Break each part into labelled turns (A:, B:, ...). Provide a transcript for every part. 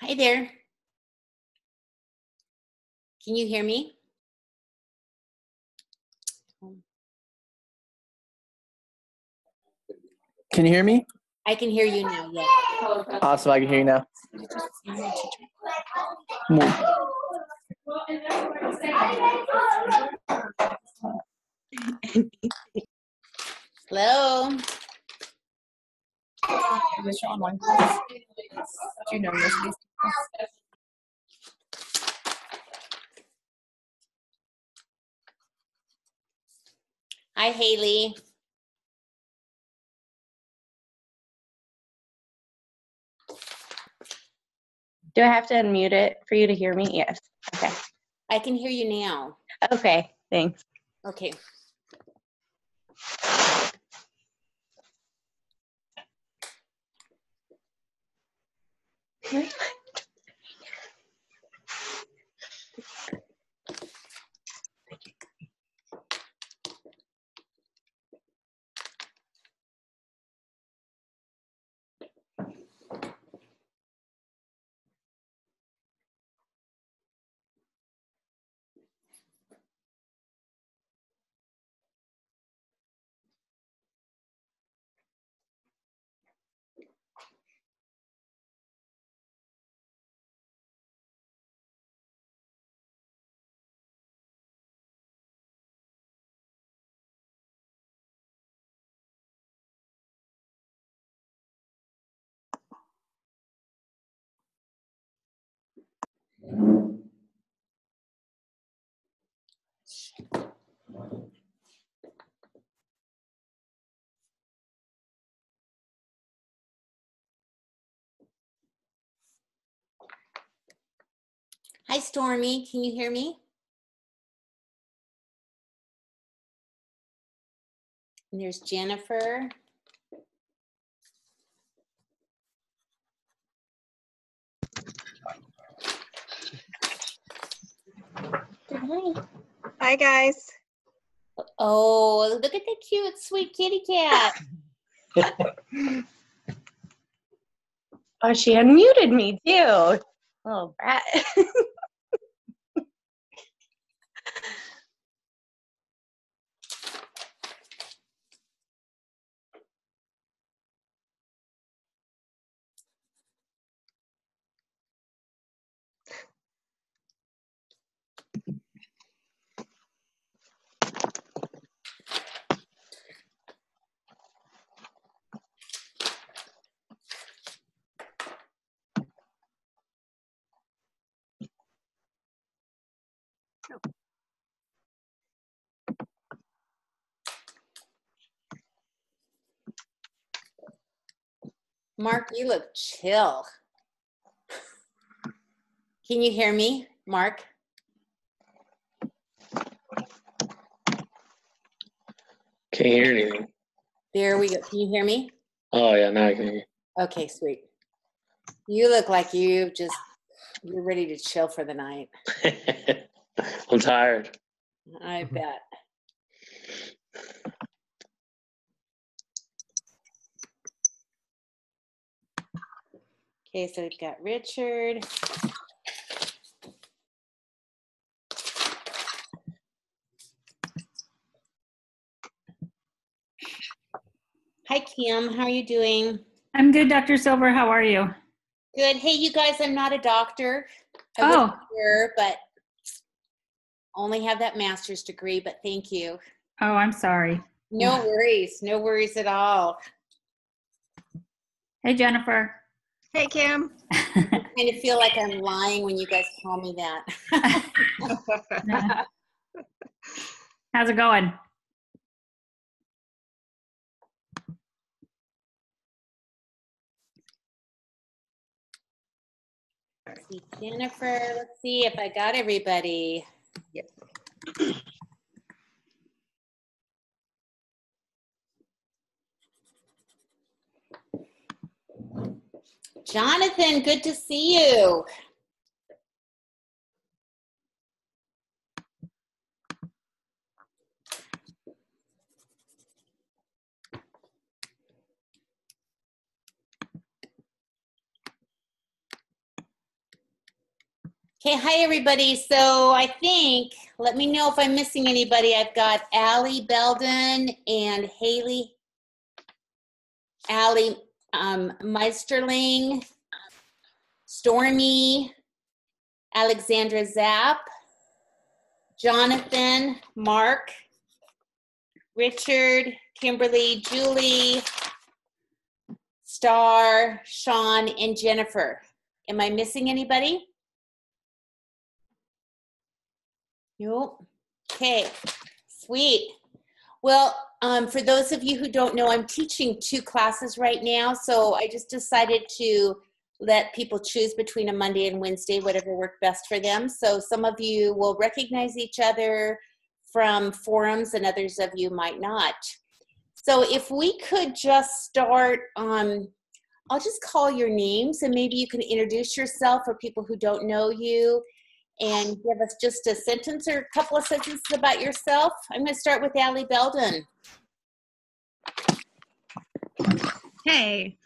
A: Hi there. Can you hear me?
B: Can you hear me?
A: I can hear you now, yeah.
B: Awesome, I can hear you now.
A: Hello.
C: Is your online class? Do you know most of these people?
A: Hi, Haley.
D: Do I have to unmute it for you to hear me? Yes. Okay.
A: I can hear you now.
D: Okay, thanks.
A: Okay. Hi, Stormy. Can you hear me? And there's Jennifer.
D: Hi.
C: Hi, guys.
A: Oh, look at the cute, sweet kitty cat.
D: Oh, she unmuted me too. Oh, brat.
A: Mark, you look chill. Can you hear me, Mark?
E: Can't hear anything.
A: There we go. Can you hear me?
E: Oh yeah, now I can hear you.
A: Okay, sweet. You look like you're ready to chill for the night.
E: I'm tired.
A: I bet. Okay, so we've got Richard. Hi, Kim. How are you doing?
F: I'm good, Dr. Silver. How are you?
A: Good. Hey, you guys, I'm not a doctor. I
F: Oh.
A: wasn't sure, but only have that master's degree, but thank you.
F: Oh, I'm sorry.
A: No worries. No worries at all.
F: Hey, Jennifer.
C: Hey, Kim.
A: I kind of feel like I'm lying when you guys call me that.
F: How's it going?
A: Let's see, Jennifer. Let's see if I got everybody.
C: Yep.
A: Jonathan, good to see you. Okay, hi everybody. So I think, let me know if I'm missing anybody. I've got Allie Belden and Allie Meisterling, Stormy, Alexandra Zapp, Jonathan, Mark, Richard, Kimberly, Julie, Star, Sean, and Jennifer. Am I missing anybody? Nope. Okay, sweet. Well, for those of you who don't know, I'm teaching 2 classes right now, so I just decided to let people choose between a Monday and Wednesday, whatever worked best for them. So some of you will recognize each other from forums and others of you might not. So if we could just start, I'll just call your names and maybe you can introduce yourself for people who don't know you and give us just a sentence or a couple of sentences about yourself. I'm going to start with Allie Belden.
G: Hey,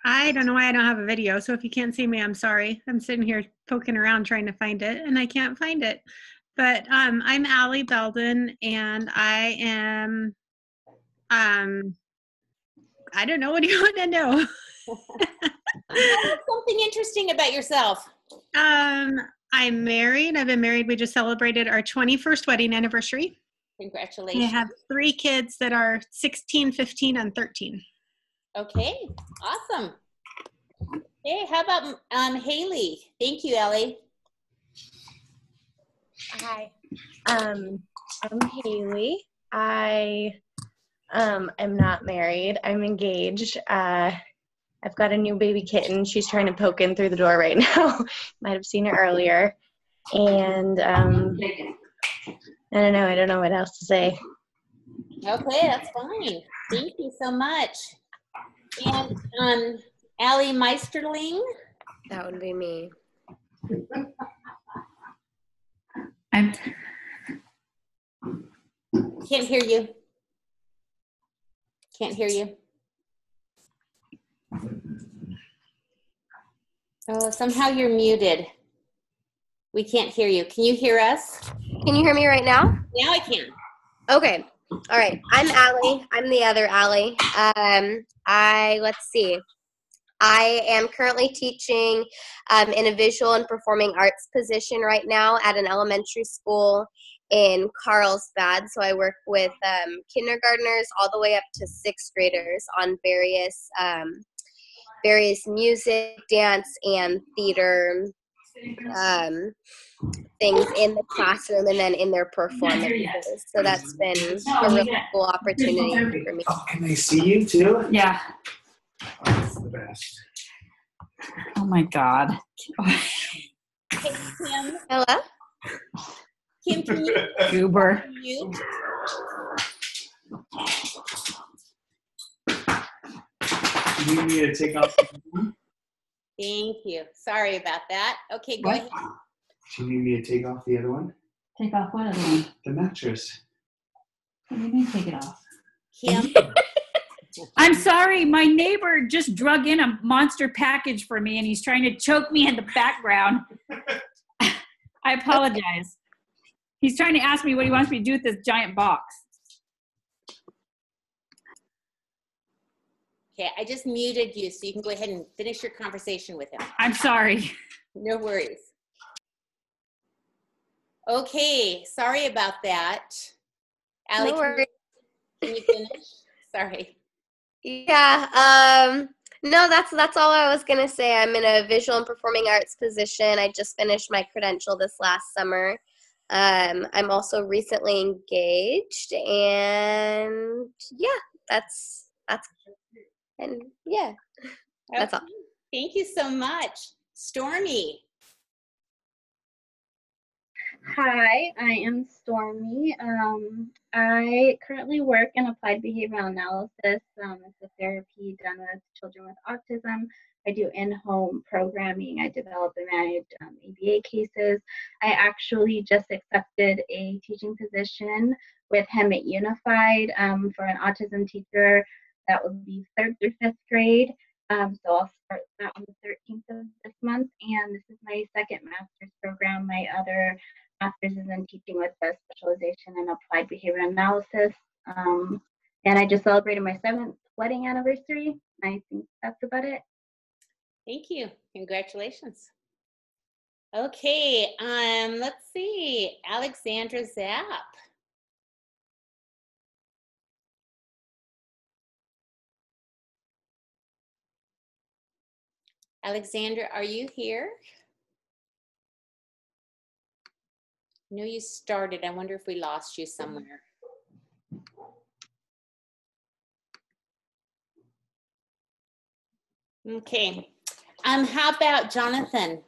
G: I don't know why I don't have a video, so if you can't see me, I'm sorry. I'm sitting here poking around trying to find it, and I can't find it. But I'm Allie Belden, and I am, I don't know, what do you want to know?
A: Tell us something interesting about yourself.
G: I'm married. I've been married. We just celebrated our 21st wedding anniversary.
A: Congratulations.
G: I have 3 kids that are 16, 15, and 13.
A: Okay, awesome. Hey, how about Haley? Thank you, Ellie.
D: Hi. I'm Haley. I am not married. I'm engaged. I've got a new baby kitten. She's trying to poke in through the door right now. Might have seen her earlier. And I don't know what else to say.
A: Okay, that's fine. Thank you so much. And Allie Meisterling.
H: That would be me.
F: I'm
A: Can't hear you. Can't hear you. Oh, somehow you're muted. We can't hear you. Can you hear us?
H: Can you hear me right now?
A: Now I can.
H: Okay. All right. I'm Allie. I'm the other Allie. Let's see. I am currently teaching in a visual and performing arts position right now at an elementary school in Carlsbad. So I work with kindergartners all the way up to 6th graders on various music, dance, and theater things in the classroom and then in their performances. So that's been a really cool opportunity for me.
I: Oh, can they see you too?
F: yeah.
I: Oh, that's the best.
F: Oh my God.
A: Hey, Kim.
H: Hello?
A: Kim, can you
F: Goober.
A: mute?
I: Do you need me to take off the one?
A: Thank you. Sorry about that. Okay, go
F: What?
A: ahead.
I: Do you need me to take off the other one?
F: Take off what other one?
I: The mattress.
F: What do you mean take it off?
A: Kim.
F: I'm sorry, my neighbor just drug in a monster package for me and he's trying to choke me in the background. I apologize. He's trying to ask me what he wants me to do with this giant box.
A: Okay, I just muted you so you can go ahead and finish your conversation with him.
F: I'm sorry.
A: No worries. Okay, sorry about that. Allie,
H: No worries.
A: can you finish? Sorry.
H: Yeah. No, that's all I was gonna say. I'm in a visual and performing arts position. I just finished my credential this last summer. I'm also recently engaged, and yeah, that's and yeah, that's all.
A: Okay, thank you so much. Stormy.
J: Hi, I am Stormy. I currently work in applied behavioral analysis. It's a therapy done with children with autism. I do in-home programming. I develop and manage ABA cases. I actually just accepted a teaching position with Hemet Unified for an autism teacher that would be 3rd through 5th grade. So I'll start that on the 13th of this month. And this is my second master's program. My other master's is in teaching with a specialization in applied behavior analysis. And I just celebrated my 7th wedding anniversary. I think that's about it.
A: Thank you. Congratulations. Okay, let's see. Alexandra Zapp. Alexandra, are you here? I know you started. I wonder if we lost you somewhere. Okay. How about Jonathan?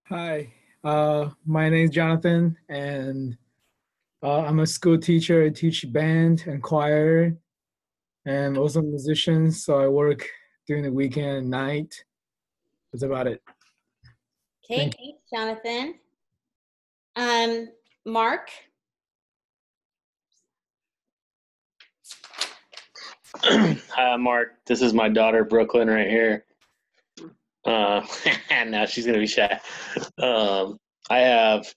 K: Hi, my name is Jonathan, and I'm a school teacher. I teach band and choir, and also a musician. So I work during the weekend and night. That's about it.
A: Okay, thanks, Jonathan. Mark?
E: Hi, I'm Mark. This is my daughter, Brooklyn, right here. Now she's going to be shy. I have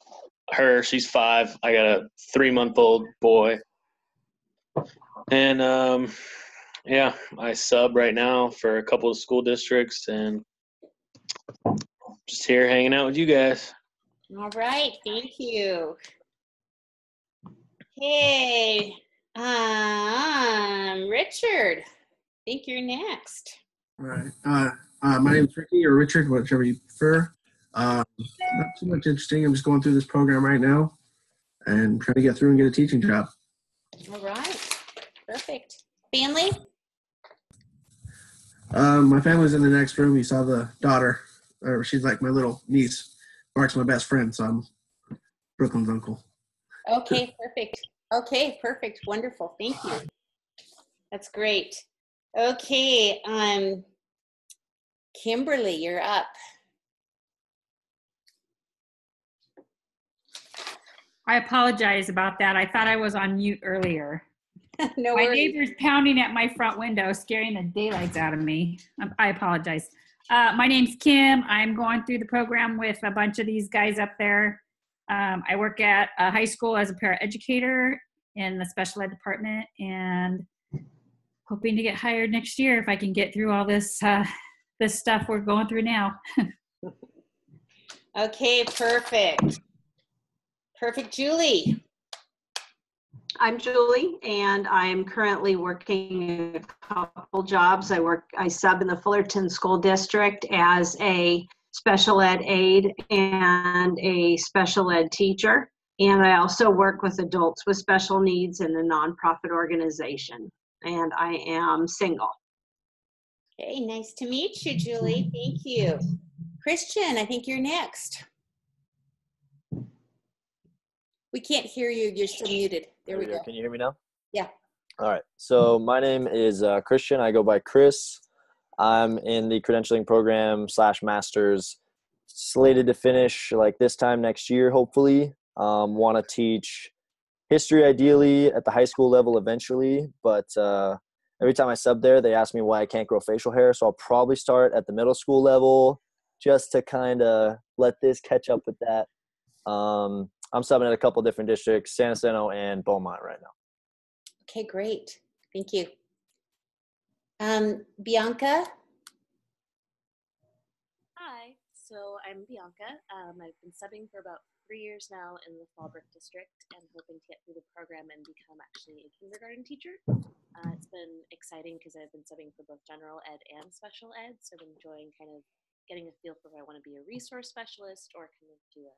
E: her. She's 5. I got a 3-month-old boy. And, yeah, I sub right now for a couple of school districts and just here hanging out with you guys.
A: All right, thank you. Hey, Richard, I think you're next.
L: All right. My name is Ricky or Richard, whichever you prefer. Not too much interesting. I'm just going through this program right now and trying to get through and get a teaching job.
A: All right, perfect. Family?
L: My family's in the next room. You saw the daughter, or she's like my little niece. Mark's my best friend, so I'm Brooklyn's uncle.
A: Okay, perfect. Okay, perfect. Wonderful. Thank you. That's great. Okay, Kimberly, you're up.
F: I apologize about that. I thought I was on mute earlier.
A: No
F: my
A: worries.
F: neighbor's pounding at my front window, scaring the daylights out of me. I apologize. My name's Kim. I'm going through the program with a bunch of these guys up there. I work at a high school as a paraeducator in the special ed department, and hoping to get hired next year if I can get through all this this stuff we're going through now.
A: Okay, perfect. Perfect. Julie.
M: I'm Julie, and I'm currently working a couple jobs. I sub in the Fullerton School District as a special ed aide and a special ed teacher. And I also work with adults with special needs in a nonprofit organization. And I am single.
A: Okay, nice to meet you, Julie. Thank you. Christian, I think you're next. We can't hear you. You're still muted. There we go.
B: Can you hear me now?
A: Yeah.
B: All right. So my name is Christian. I go by Chris. I'm in the credentialing program / master's, slated to finish like this time next year, hopefully. Want to teach history ideally at the high school level eventually, but every time I sub there, they ask me why I can't grow facial hair. So I'll probably start at the middle school level just to kind of let this catch up with that. I'm subbing at a couple different districts, San Jacinto and Beaumont right now.
A: Okay, great. Thank you. Bianca?
N: Hi, so I'm Bianca. I've been subbing for about 3 years now in the Fallbrook district and hoping to get through the program and become actually a kindergarten teacher. It's been exciting because I've been subbing for both general ed and special ed, so I've been enjoying kind of getting a feel for if I want to be a resource specialist or kind of do a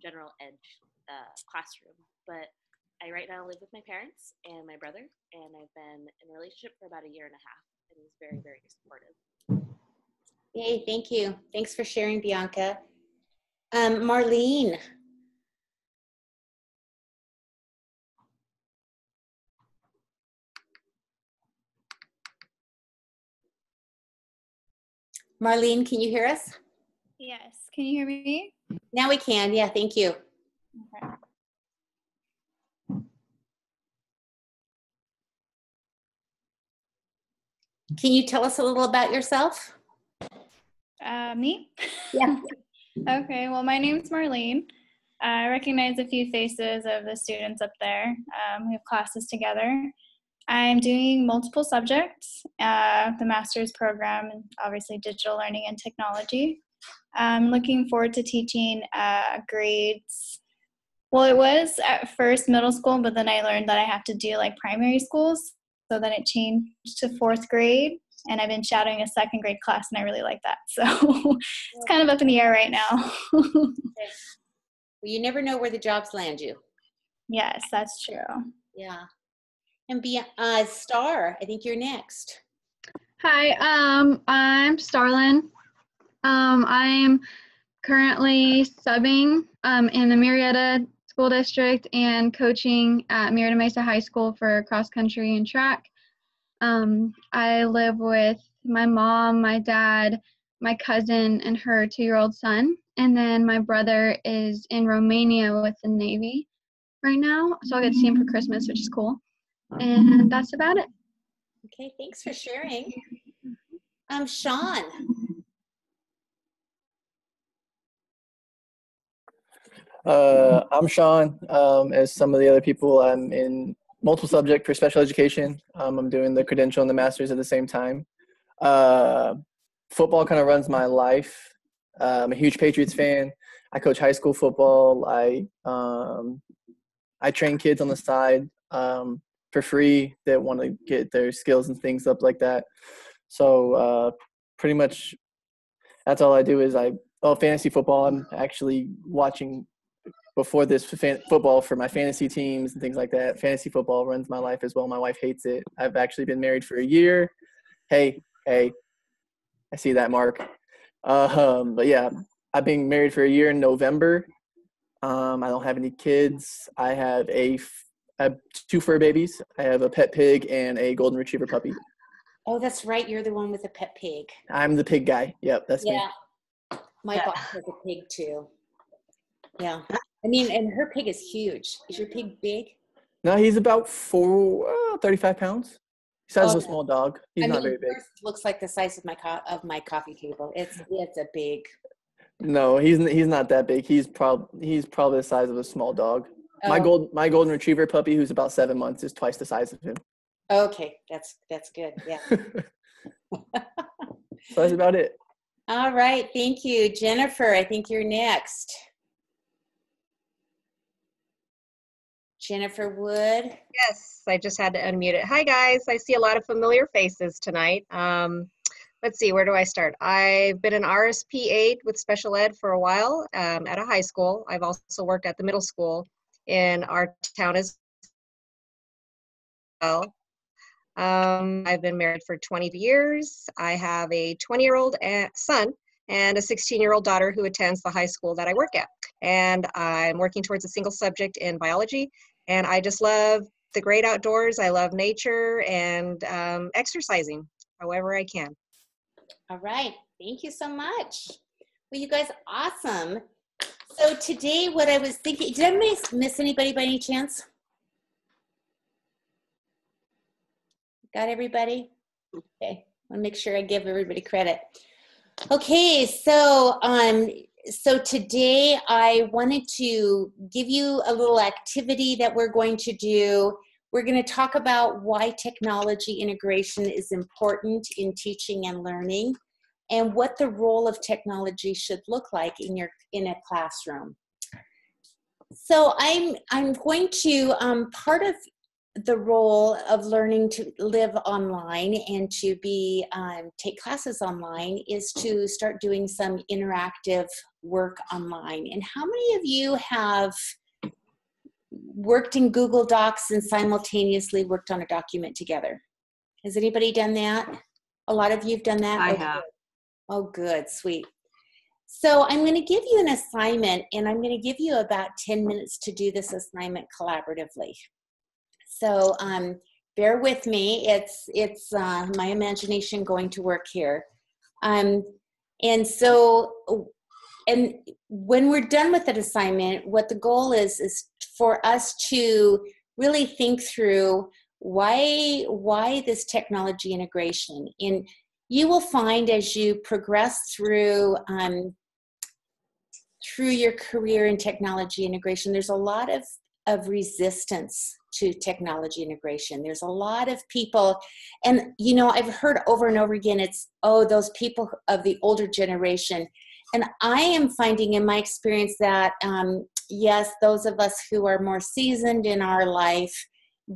N: general ed classroom. But I right now live with my parents and my brother, and I've been in a relationship for about 1.5 years, and he's very, very supportive.
A: Yay, thank you. Thanks for sharing, Bianca. Marlene. Marlene, can you hear us?
O: Yes. Can you hear me?
A: Now we can. Yeah, thank you.
O: Okay.
A: Can you tell us a little about yourself?
O: Me?
A: Yeah.
O: Okay, well, my name's Marlene. I recognize a few faces of the students up there. We have classes together. I'm doing multiple subjects, the master's program, and obviously digital learning and technology. I'm looking forward to teaching grades. Well, it was at first middle school, but then I learned that I have to do like primary schools. So then it changed to 4th grade, and I've been shadowing a 2nd grade class, and I really like that. So it's kind of up in the air right now.
A: Well, you never know where the jobs land you.
O: Yes, that's true.
A: Yeah. And Star, I think you're next.
P: Hi, I'm Starlyn. I'm currently subbing in the Marietta School District and coaching at Marietta Mesa High School for cross country and track. I live with my mom, my dad, my cousin, and her 2-year-old son. And then my brother is in Romania with the Navy right now, so I'll get to see him for Christmas, which is cool. And that's about it.
A: Okay, thanks for sharing. Sean.
Q: I'm Sean. As some of the other people, I'm in multiple subject for special education. I'm doing the credential and the master's at the same time. Football kind of runs my life. I'm a huge Patriots fan. I coach high school football. I train kids on the side for free that want to get their skills and things up like that. So pretty much that's all I do is fantasy football. I'm actually watching before this football for my fantasy teams and things like that. Fantasy football runs my life as well. My wife hates it. I've actually been married for a year. Hey, I see that, Mark. But yeah, I've been married for a year in November. I don't have any kids. I have 2 fur babies. I have a pet pig and a golden retriever puppy.
A: Oh, that's right. You're the one with the pet pig.
Q: I'm the pig guy. Yep, that's me.
A: My boss has a pig too. Yeah. I mean, and her pig is huge. Is your pig big?
Q: No, he's about 35 pounds. He size of a small dog. He's not very big.
A: Yours looks like the size of my coffee table. It's a big.
Q: No, he's not that big. He's probably the size of a small dog.
A: Oh.
Q: My golden retriever puppy, who's about 7 months, is twice the size of him.
A: Okay, that's good. Yeah.
Q: So that's about it.
A: All right, thank you, Jennifer. I think you're next. Jennifer Wood.
R: Yes, I just had to unmute it. Hi, guys. I see a lot of familiar faces tonight. Let's see, where do I start? I've been an RSP aide with special ed for a while at a high school. I've also worked at the middle school in our town as well. I've been married for 20 years. I have a 20-year-old son and a 16-year-old daughter who attends the high school that I work at. And I'm working towards a single subject in biology. And I just love the great outdoors. I love nature and exercising however I can.
A: All right. Thank you so much. Well, you guys, awesome. So today what I was thinking, did I miss anybody by any chance? Got everybody? Okay. I want to make sure I give everybody credit. Okay. So today I wanted to give you a little activity that we're going to do. We're going to talk about why technology integration is important in teaching and learning and what the role of technology should look like in a classroom. So I'm going to, part of the role of learning to live online and to be take classes online is to start doing some interactive work online. And how many of you have worked in Google Docs and simultaneously worked on a document together? Has anybody done that? A lot of you have done that?
M: I have.
A: Oh, good, sweet. So I'm going to give you an assignment, and I'm going to give you about 10 minutes to do this assignment collaboratively. So bear with me. It's my imagination going to work here. And when we're done with that assignment, what the goal is for us to really think through why this technology integration? And you will find as you progress through your career in technology integration, there's a lot of resistance to technology integration. There's a lot of people, and you know, I've heard over and over again, it's, oh, those people of the older generation. And I am finding in my experience that, yes, those of us who are more seasoned in our life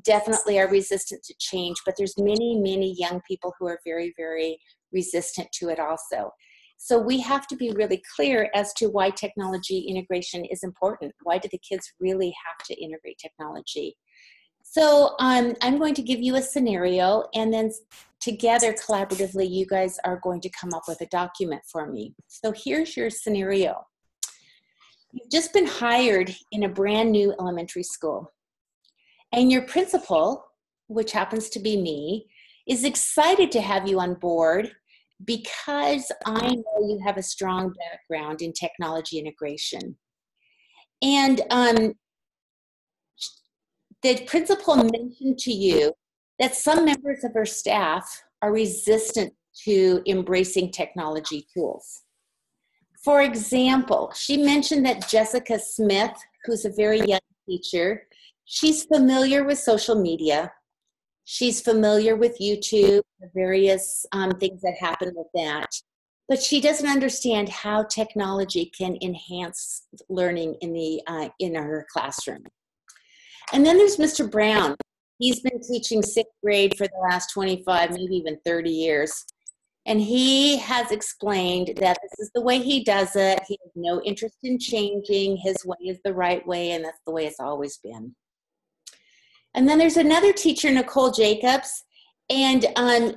A: definitely are resistant to change, but there's many, many young people who are very, very resistant to it also. So we have to be really clear as to why technology integration is important. Why do the kids really have to integrate technology? So I'm going to give you a scenario, and then together collaboratively you guys are going to come up with a document for me. So here's your scenario. You've just been hired in a brand new elementary school, and your principal, which happens to be me, is excited to have you on board because I know you have a strong background in technology integration. And the principal mentioned to you that some members of her staff are resistant to embracing technology tools. For example, she mentioned that Jessica Smith, who's a very young teacher, she's familiar with social media. She's familiar with YouTube, the various things that happen with that. But she doesn't understand how technology can enhance learning in her classroom. And then there's Mr. Brown. He's been teaching 6th grade for the last 25, maybe even 30 years. And he has explained that this is the way he does it. He has no interest in changing. His way is the right way, and that's the way it's always been. And then there's another teacher, Nicole Jacobs, and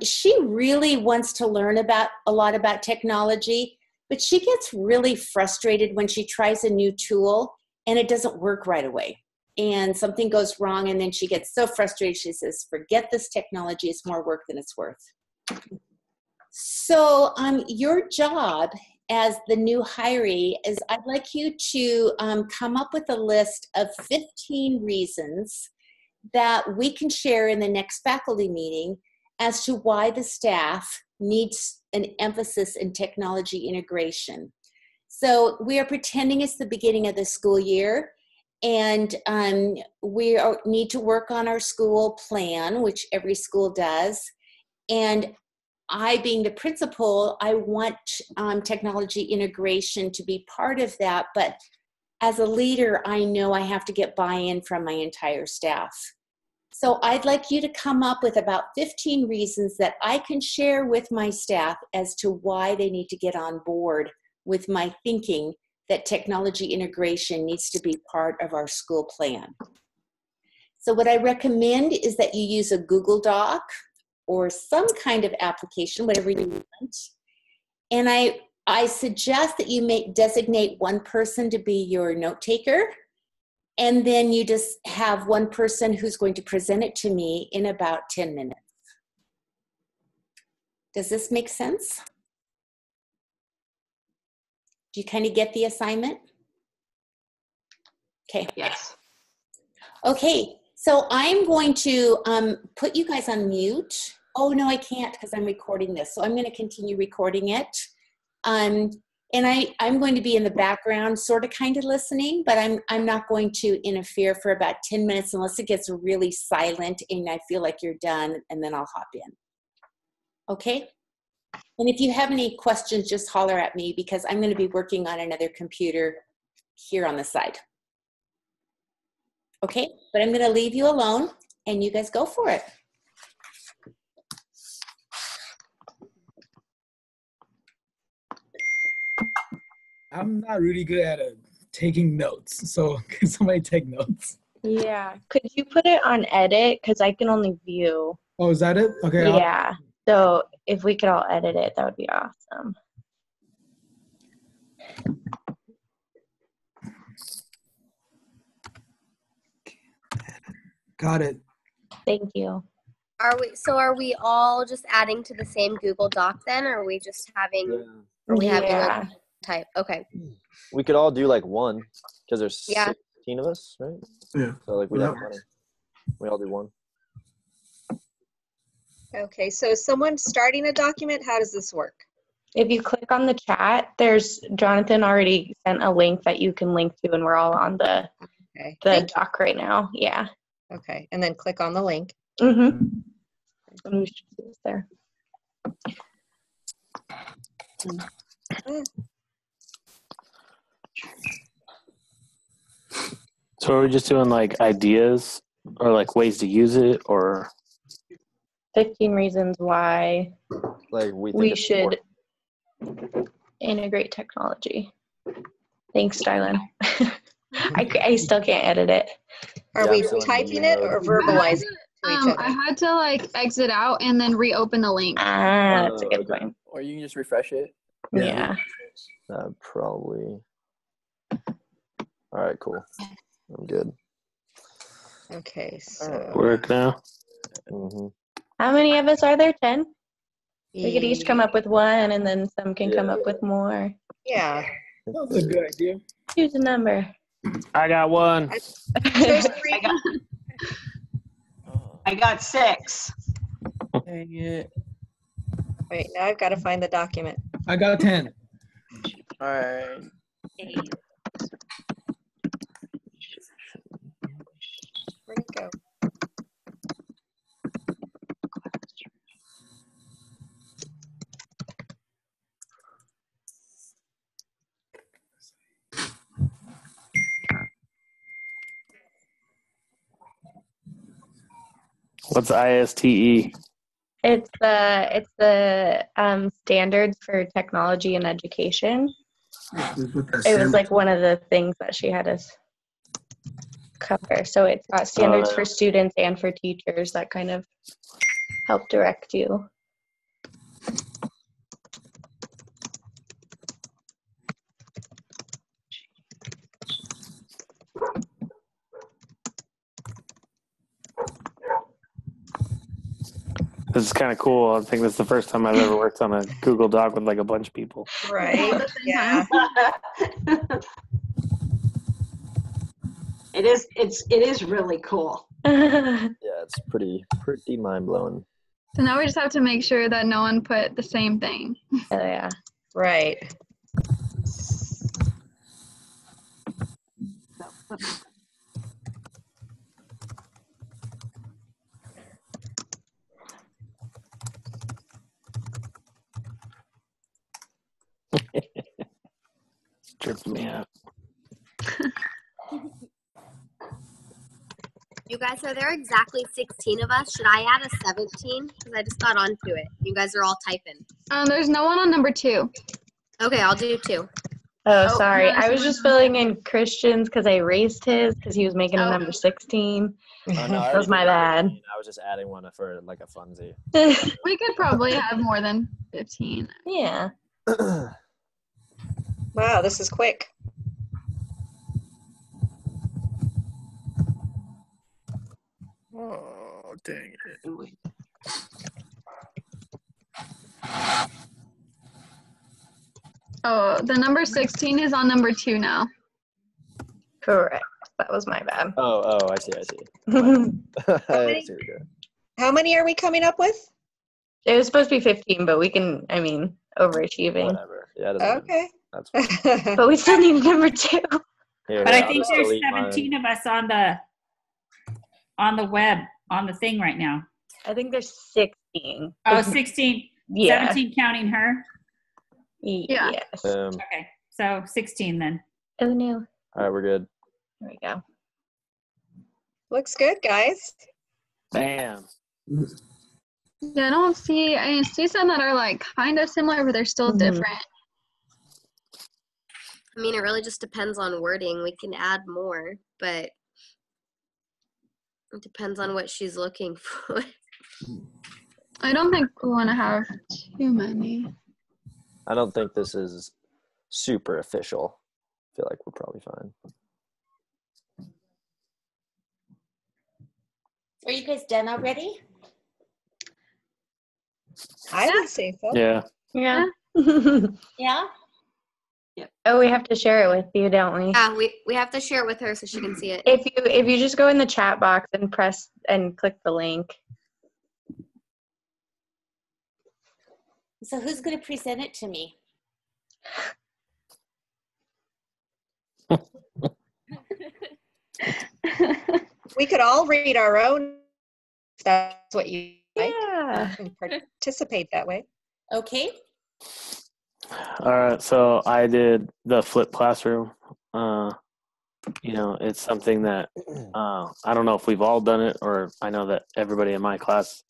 A: she really wants to learn a lot about technology, but she gets really frustrated when she tries a new tool and it doesn't work right away. And something goes wrong, and then she gets so frustrated, she says, forget this technology, it's more work than it's worth. So your job as the new hiree is I'd like you to come up with a list of 15 reasons that we can share in the next faculty meeting as to why the staff needs an emphasis in technology integration. So we are pretending it's the beginning of the school year, and we need to work on our school plan, which every school does. And I, being the principal, I want technology integration to be part of that, but as a leader, I know I have to get buy-in from my entire staff. So I'd like you to come up with about 15 reasons that I can share with my staff as to why they need to get on board with my thinking that technology integration needs to be part of our school plan. So what I recommend is that you use a Google Doc or some kind of application, whatever you want. And I suggest that you designate one person to be your note taker, and then you just have one person who's going to present it to me in about 10 minutes. Does this make sense? Do you kind of get the assignment? Okay.
M: Yes.
A: Okay, so I'm going to put you guys on mute. Oh, no, I can't because I'm recording this. So I'm going to continue recording it. And I'm going to be in the background sort of kind of listening, but I'm not going to interfere for about 10 minutes unless it gets really silent and I feel like you're done, and then I'll hop in. Okay? And if you have any questions, just holler at me because I'm going to be working on another computer here on the side. Okay? But I'm going to leave you alone and you guys go for it.
K: I'm not really good at taking notes, so can somebody take notes?
D: Yeah. Could you put it on edit? Because I can only view.
K: Oh, is that it? Okay.
D: Yeah. So if we could all edit it, that would be awesome.
K: Got it.
D: Thank you.
H: Are we all just adding to the same Google Doc then, or are we just having? Are we having like type? Okay.
B: We could all do like one because there's
H: Yeah.
B: 16 of us, right?
L: Yeah.
B: So like we'd have 20. We all do one.
R: Okay, so is someone starting a document? How does this work?
D: If you click on the chat, there's Jonathan already sent a link that you can link to, and we're all on the doc right now. Yeah.
R: Okay, and then click on the link.
D: Mm-hmm. You should see this there.
E: So are we just doing like ideas or like ways to use it, or
D: 15 reasons why
B: like we
D: we should integrate technology. Thanks, Dylan. I still can't edit it.
R: Are we typing it or verbalizing it to each other?
P: I had to like exit out and then reopen the link.
D: Ah, that's a good point.
Q: Or you can just refresh it.
D: Yeah.
B: Probably. All right, cool. I'm good.
R: Okay, so
E: work now?
D: How many of us are there? 10? We could each come up with one, and then some can come up with more.
R: Yeah.
K: That's a good idea.
D: Choose a number.
E: I got one.
M: I got 6.
Q: Dang it.
R: Wait, now I've got to find the document.
K: I got 10.
Q: All right.
R: Where'd it go?
E: What's ISTE?
D: It's the standards for technology and education. It was like one of the things that she had us cover. So it's got standards for students and for teachers that kind of help direct you.
E: This is kind of cool. I think this is the first time I've ever worked on a Google Doc with like a bunch of people.
R: Right. Yeah.
M: It is really cool.
B: Yeah, it's pretty mind blowing.
P: So now we just have to make sure that no one put the same thing.
D: Oh, yeah.
R: Right.
E: Tripped me out.
H: You guys, are there exactly 16 of us? Should I add a 17? Because I just got onto it. You guys are all typing.
P: There's no one on number 2.
H: Okay, I'll do 2.
D: Oh, sorry. I was just filling in Christian's because I erased his because he was making a number 16.
B: Oh, no,
D: That was my bad.
B: I was just adding one for like a funsie.
P: We could probably have more than 15.
D: Yeah.
R: Wow, this is quick.
Q: Oh, dang it.
P: Oh, the number 16 is on number 2 now.
D: Correct. That was my bad.
B: Oh, I see.
R: How many are we coming up with?
D: It was supposed to be 15, but we can, overachieving.
B: Whatever. Yeah,
R: Okay.
B: That's fine.
D: But we still need number 2.
F: But I think there's 17 of us on the web, on the thing right now.
D: I think there's 16.
F: Oh, 16.
D: Yeah.
F: 17 counting her?
D: Yeah. Yes.
F: Okay, so 16 then.
D: Oh, no.
B: All right, we're good.
D: There we go.
R: Looks good, guys.
E: Bam.
P: Yeah, I see some that are like kind of similar, but they're still different.
H: I mean, it really just depends on wording. We can add more, but it depends on what she's looking for.
P: I don't think we want to have too many.
B: I don't think this is super official. I feel like we're probably fine.
A: Are you guys done already?
R: I would say so.
E: Yeah.
D: Yeah.
A: Yeah?
D: Oh, we have to share it with you, don't we?
H: Yeah, we have to share it with her so she can see it.
D: If you just go in the chat box and press and click the link.
A: So who's going to present it to me?
R: We could all read our own, if that's what you like.
D: Yeah.
R: And participate that way.
A: Okay.
E: All right, so I did the flipped classroom. You know, it's something that I don't know if we've all done it, or I know that everybody in my class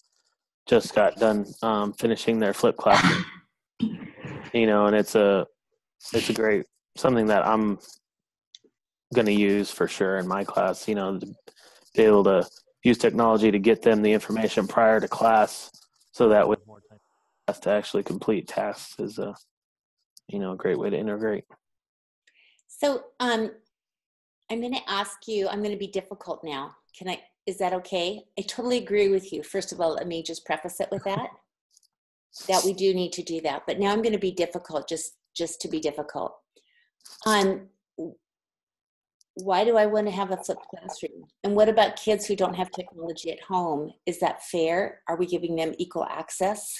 E: just got done finishing their flipped classroom. You know, and it's a great something that I'm going to use for sure in my class. You know, to be able to use technology to get them the information prior to class, so that with more time to actually complete tasks is a great way to integrate.
A: So I'm going to ask you, I'm going to be difficult now. Is that okay? I totally agree with you. First of all, let me just preface it with that we do need to do that. But now I'm going to be difficult just to be difficult. Why do I want to have a flipped classroom? And what about kids who don't have technology at home? Is that fair? Are we giving them equal access?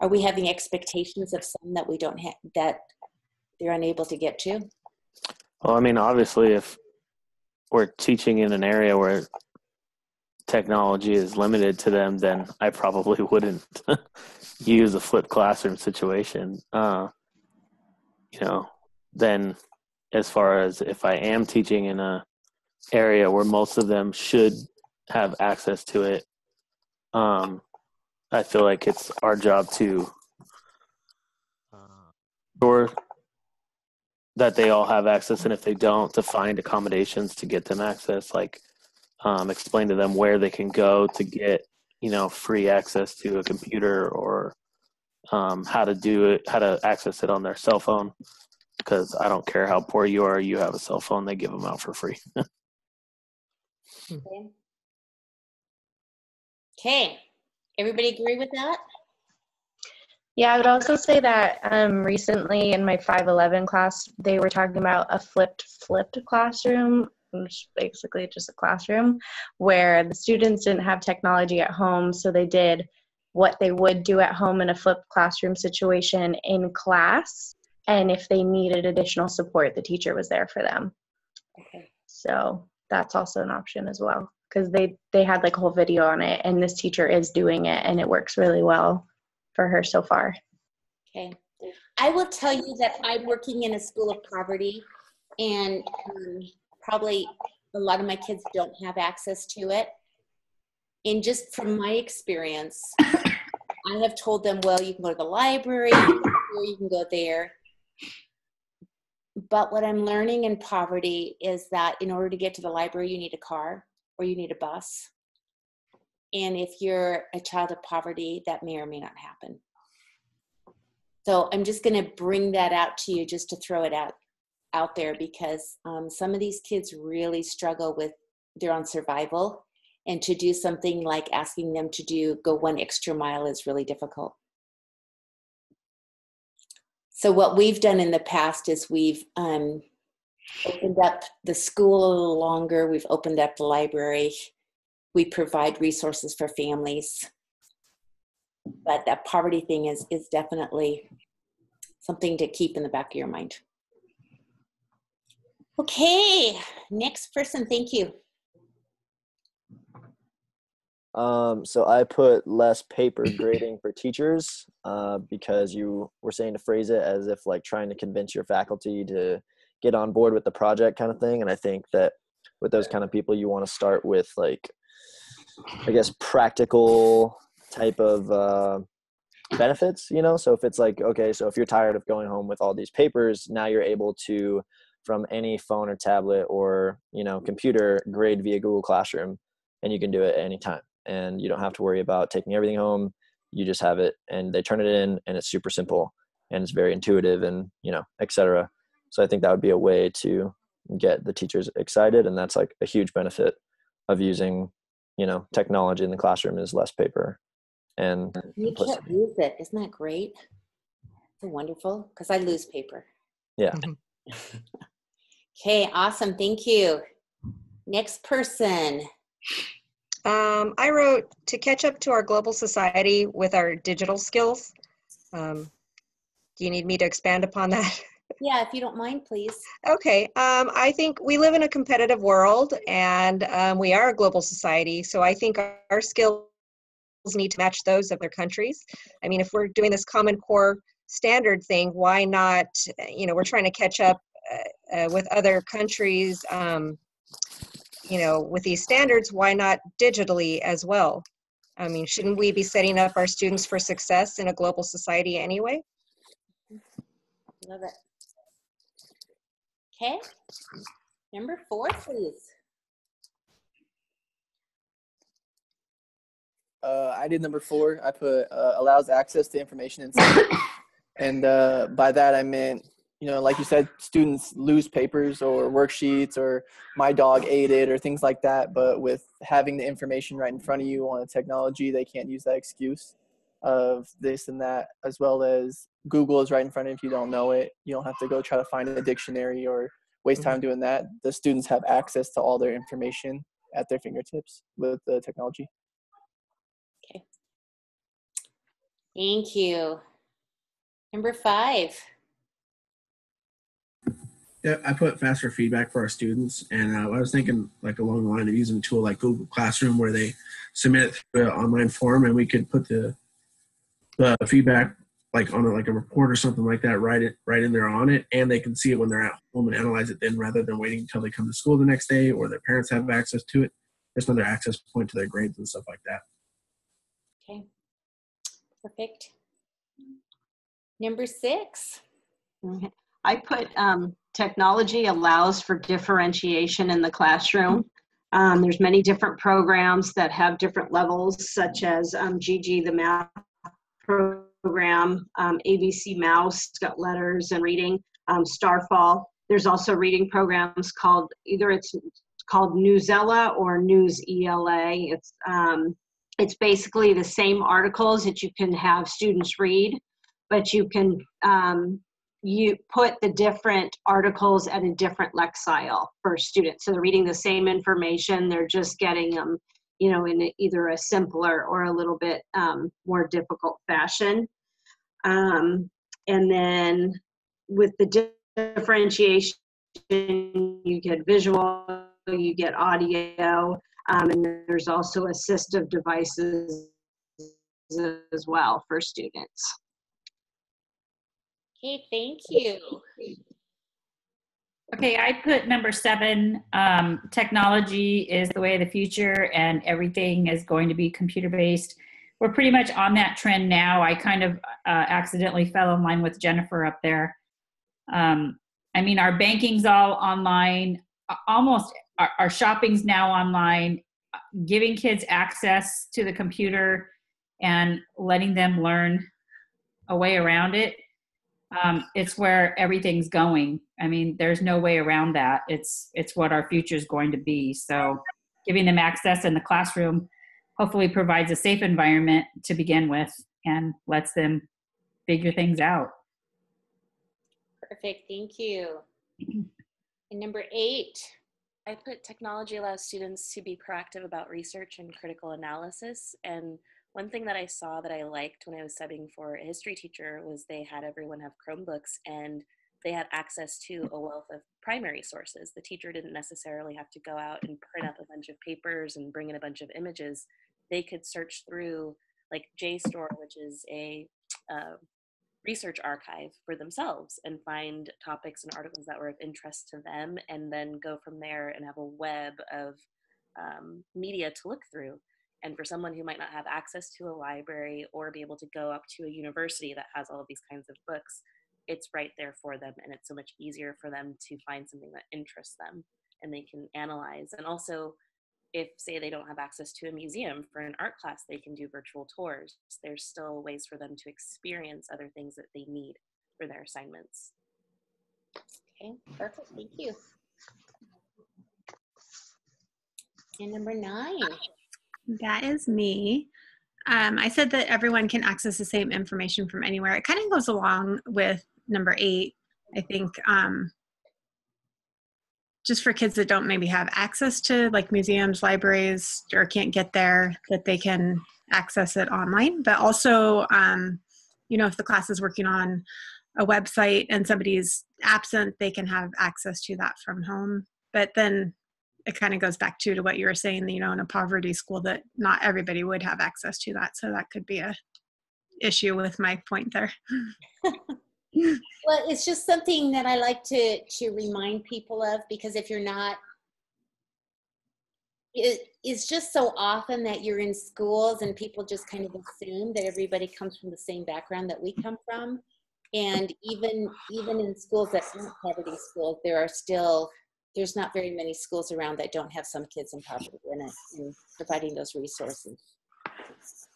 A: Are we having expectations of some that we don't have, that they're unable to get to?
E: Well, I mean, obviously, if we're teaching in an area where technology is limited to them, then I probably wouldn't use a flipped classroom situation. Then as far as if I am teaching in a area where most of them should have access to it, I feel like it's our job to ensure that they all have access, and if they don't, to find accommodations to get them access, like explain to them where they can go to get free access to a computer, or how to do it, how to access it on their cell phone, because I don't care how poor you are, you have a cell phone, they give them out for free.
A: Okay. Everybody agree with that?
D: Yeah, I would also say that recently in my 511 class, they were talking about a flipped classroom, which is basically just a classroom where the students didn't have technology at home, so they did what they would do at home in a flipped classroom situation in class, and if they needed additional support, the teacher was there for them.
A: Okay.
D: So that's also an option as well, because they had like a whole video on it, and this teacher is doing it, and it works really well for her so far.
A: Okay. I will tell you that I'm working in a school of poverty, and probably a lot of my kids don't have access to it. And just from my experience, I have told them, well, you can go to the library, or you can go there. But what I'm learning in poverty is that in order to get to the library, you need a car or you need a bus. And if you're a child of poverty, that may or may not happen. So I'm just going to bring that out to you, just to throw it out there, because some of these kids really struggle with their own survival, and to do something like asking them to go one extra mile is really difficult. So what we've done in the past is we've opened up the school a little longer. We've opened up the library. We provide resources for families. But that poverty thing is definitely something to keep in the back of your mind. Okay, next person, thank you.
B: So I put less paper grading for teachers because you were saying to phrase it as if like trying to convince your faculty to get on board with the project kind of thing. And I think that with those kind of people, you want to start with like, I guess, practical type of benefits, So if it's like, okay, so if you're tired of going home with all these papers, now you're able to, from any phone or tablet or, computer, grade via Google Classroom, and you can do it at any time. And you don't have to worry about taking everything home. You just have it and they turn it in, and it's super simple and it's very intuitive, and, et cetera. So I think that would be a way to get the teachers excited. And that's like a huge benefit of using, technology in the classroom, is less paper. And
A: you can't lose it. Isn't that great? So wonderful, because I lose paper.
B: Yeah.
A: Okay, awesome. Thank you. Next person.
R: I wrote, to catch up to our global society with our digital skills. Do you need me to expand upon that?
A: Yeah, if you don't mind, please.
R: Okay. I think we live in a competitive world, and we are a global society. So I think our skills need to match those of their countries. I mean, if we're doing this Common Core standard thing, why not, we're trying to catch up with other countries, with these standards, why not digitally as well? I mean, shouldn't we be setting up our students for success in a global society anyway?
A: Love it. Okay. Number 4, please.
Q: I did number 4. I put allows access to information and science. And by that I meant, like you said, students lose papers or worksheets or my dog ate it or things like that. But with having the information right in front of you on a technology, they can't use that excuse of this and that, as well as Google is right in front of you if you don't know it. You don't have to go try to find a dictionary or waste time doing that. The students have access to all their information at their fingertips with the technology.
A: Okay. Thank you. Number 5.
L: Yeah, I put faster feedback for our students, and I was thinking like along the line of using a tool like Google Classroom where they submit it through an online form, and we could put the feedback like on a report or something like that, right in there on it, and they can see it when they're at home and analyze it then, rather than waiting until they come to school the next day or their parents have access to it. Just another access point to their grades and stuff like that.
A: Okay. Perfect. Number 6.
M: Okay. I put technology allows for differentiation in the classroom. There's many different programs that have different levels, such as GG, the math program, ABC Mouse, got letters and reading, Starfall. There's also reading programs called, either it's called Newsella or News ELA. It's basically the same articles that you can have students read, but you can you put the different articles at a different lexile for students. So they're reading the same information, they're just getting them, in either a simpler or a little bit more difficult fashion. And then with the differentiation, you get visual, you get audio, and there's also assistive devices as well for students.
A: Okay, thank you.
F: Okay, I put number 7, technology is the way of the future and everything is going to be computer-based. We're pretty much on that trend now. I kind of accidentally fell in line with Jennifer up there. I mean, our banking's all online, almost our shopping's now online, giving kids access to the computer and letting them learn a way around it. It's where everything's going. I mean, there's no way around that. It's what our future is going to be. So giving them access in the classroom hopefully provides a safe environment to begin with and lets them figure things out.
A: Perfect, thank you. And number 8.
N: I put technology allows students to be proactive about research and critical analysis. And one thing that I saw that I liked when I was subbing for a history teacher was they had everyone have Chromebooks and they had access to a wealth of primary sources. The teacher didn't necessarily have to go out and print up a bunch of papers and bring in a bunch of images. They could search through like JSTOR, which is a research archive for themselves and find topics and articles that were of interest to them, and then go from there and have a web of media to look through. And for someone who might not have access to a library or be able to go up to a university that has all of these kinds of books, it's right there for them, and it's so much easier for them to find something that interests them and they can analyze. And also, if, say, they don't have access to a museum for an art class, they can do virtual tours. There's still ways for them to experience other things that they need for their assignments.
A: Okay, perfect, thank you. And number 9.
G: That is me. I said that everyone can access the same information from anywhere. It kind of goes along with number 8, I think. Just for kids that don't maybe have access to like museums, libraries, or can't get there, that they can access it online. But also if the class is working on a website and somebody's absent, they can have access to that from home. But then it kind of goes back to what you were saying, in a poverty school, that not everybody would have access to that. So that could be a issue with my point there.
A: Well, it's just something that I like to remind people of, because if you're not, it's just so often that you're in schools and people just kind of assume that everybody comes from the same background that we come from. And even in schools that aren't poverty schools, there's not very many schools around that don't have some kids in poverty in it, and providing those resources.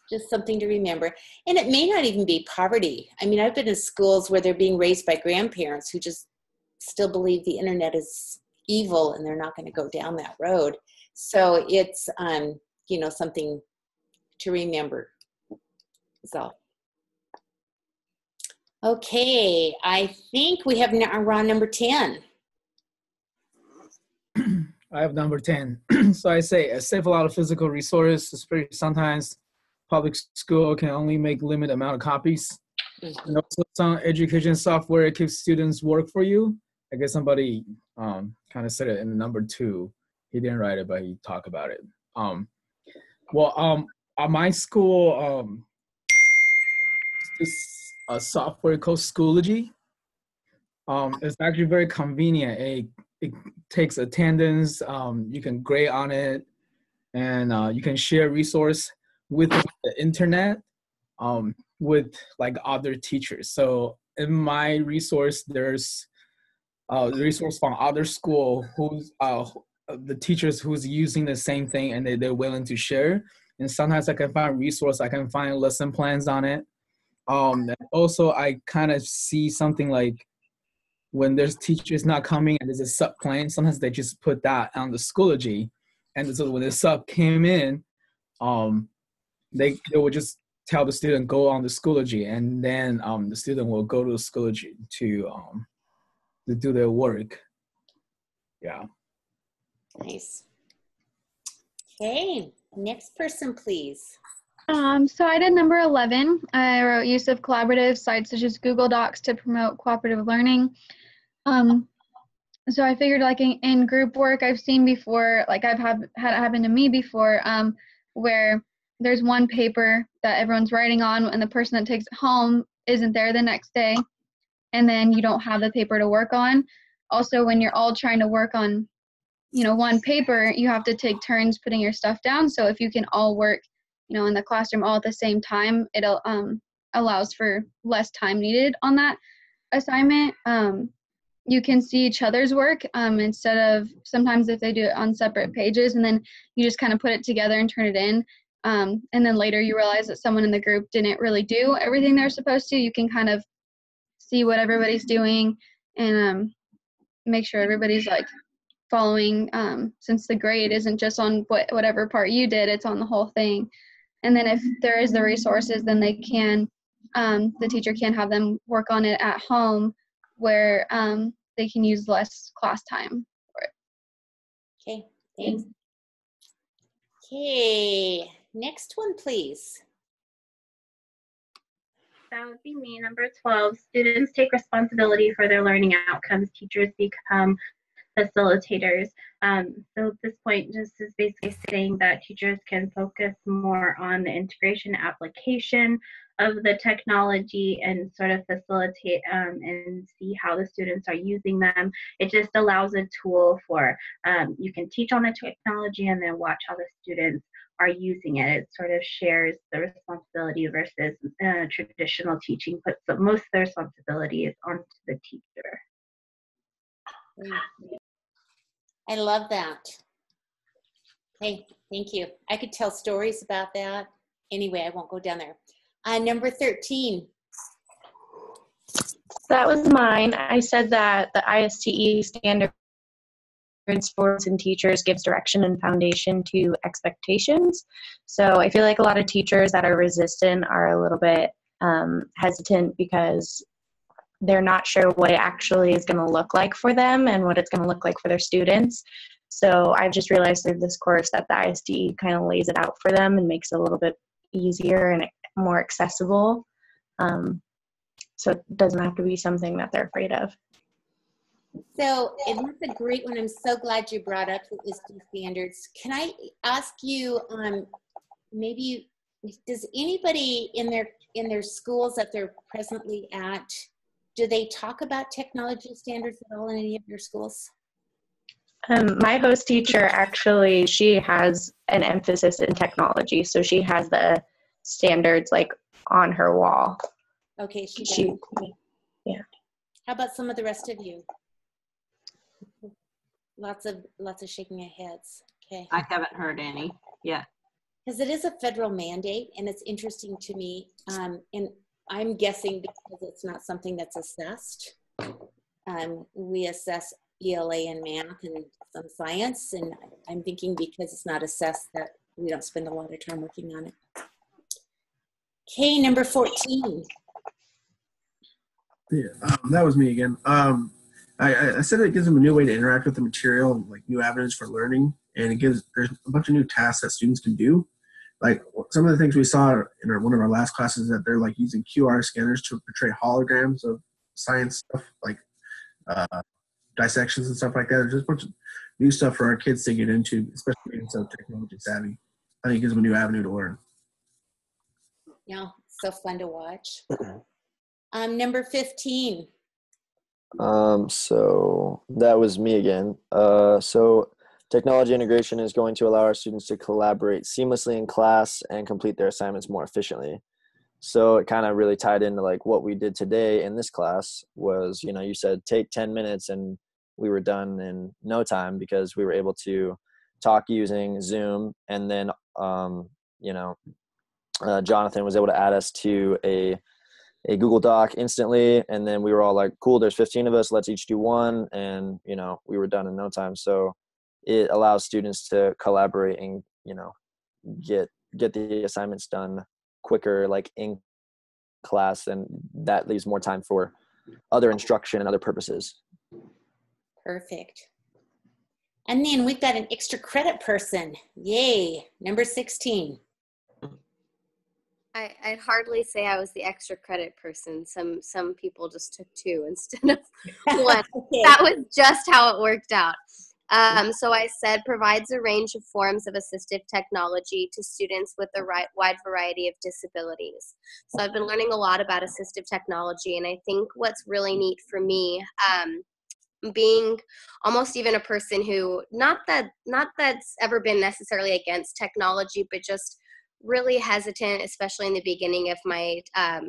A: Just something to remember. And it may not even be poverty. I mean, I've been in schools where they're being raised by grandparents who just still believe the internet is evil and they're not going to go down that road. So it's, something to remember. So, okay, I think we have we're on number 10.
K: I have number 10. So I say, save a lot of physical resources, especially sometimes public school can only make limited amount of copies. And also some education software keeps students work for you. I guess somebody kind of said it in number 2. He didn't write it, but he talked about it. At my school, this a software called Schoology. It's actually very convenient. It takes attendance. You can grade on it, and you can share resource with the internet with like other teachers. So in my resource, there's the resource from other school who's the teachers who's using the same thing, and they're willing to share. And sometimes I can find resource, I can find lesson plans on it. Also, I kind of see something like when there's teachers not coming and there's a sub plan, sometimes they just put that on the Schoology. And so when the sub came in, they would just tell the student, go on the Schoology, and then the student will go to the Schoology to do their work. Yeah.
A: Nice. Okay, next person, please.
P: So I did number 11. I wrote use of collaborative sites such as Google Docs to promote cooperative learning. So I figured like in group work I've seen before, like I've had it happen to me before, where there's one paper that everyone's writing on and the person that takes it home isn't there the next day, and then you don't have the paper to work on. Also, when you're all trying to work on, one paper, you have to take turns putting your stuff down. So if you can all work, in the classroom all at the same time, it allows for less time needed on that assignment. You can see each other's work instead of sometimes if they do it on separate pages, and then you just kind of put it together and turn it in. And then later you realize that someone in the group didn't really do everything they're supposed to. You can kind of see what everybody's doing and make sure everybody's like following, since the grade isn't just on whatever part you did, it's on the whole thing. And then if there is the resources, then they can, the teacher can have them work on it at home where they can use less class time for it.
A: Okay, thanks. Okay, next one, please.
J: That would be me, number 12. Students take responsibility for their learning outcomes. Teachers become facilitators. So at this point, just is basically saying that teachers can focus more on the integration application of the technology and sort of facilitate and see how the students are using them. It just allows a tool for, you can teach on the technology and then watch how the students are using it. It sort of shares the responsibility versus traditional teaching, puts most of the responsibility is onto the teacher.
A: I love that. Hey, thank you. I could tell stories about that. Anyway, I won't go down there. Number 13.
D: That was mine. I said that the ISTE standards for and teachers gives direction and foundation to expectations. So I feel like a lot of teachers that are resistant are a little bit hesitant because they're not sure what it actually is going to look like for them and what it's going to look like for their students. So I've just realized through this course that the ISD kind of lays it out for them and makes it a little bit easier and more accessible. So it doesn't have to be something that they're afraid of.
A: So, and that's a great one. I'm so glad you brought up the ISTE standards. Can I ask you, maybe, does anybody in their schools that they're presently at, do they talk about technology standards at all in any of your schools?
D: My host teacher, actually, she has an emphasis in technology. So she has the standards like on her wall.
A: Okay, she
D: She,
A: does.
D: yeah.
A: How about some of the rest of you? Lots of shaking of heads. Okay.
M: I haven't heard any yet.
A: Because it is a federal mandate, and it's interesting to me. And I'm guessing because it's not something that's assessed. We assess ELA and math and some science, and I'm thinking because it's not assessed that we don't spend a lot of time working on it. Okay, number 14.
L: Yeah, that was me again. I said it gives them a new way to interact with the material, like new avenues for learning, and there's a bunch of new tasks that students can do. Like some of the things we saw in one of our last classes that they're like using QR scanners to portray holograms of science stuff, like dissections and stuff like that. There's just a bunch of new stuff for our kids to get into, especially being so technology savvy. I think it gives them a new avenue to learn.
A: Yeah, so fun to watch. Number 15.
B: So that was me again. So technology integration is going to allow our students to collaborate seamlessly in class and complete their assignments more efficiently. So it kind of really tied into like what we did today in this class was, you said take 10 minutes and we were done in no time because we were able to talk using Zoom. And then, Jonathan was able to add us to a Google Doc instantly. And then we were all like, cool, there's 15 of us. Let's each do one. And, we were done in no time. So it allows students to collaborate and, get the assignments done quicker, like in class. And that leaves more time for other instruction and other purposes.
A: Perfect. And then we've got an extra credit person. Yay. Number 16.
H: I'd hardly say I was the extra credit person. Some people just took 2 instead of 1.
A: Okay.
H: That was just how it worked out. So I said provides a range of forms of assistive technology to students with a wide variety of disabilities. So I've been learning a lot about assistive technology, and I think what's really neat for me, being almost even a person who not that's ever been necessarily against technology, but just really hesitant, especially in the beginning of my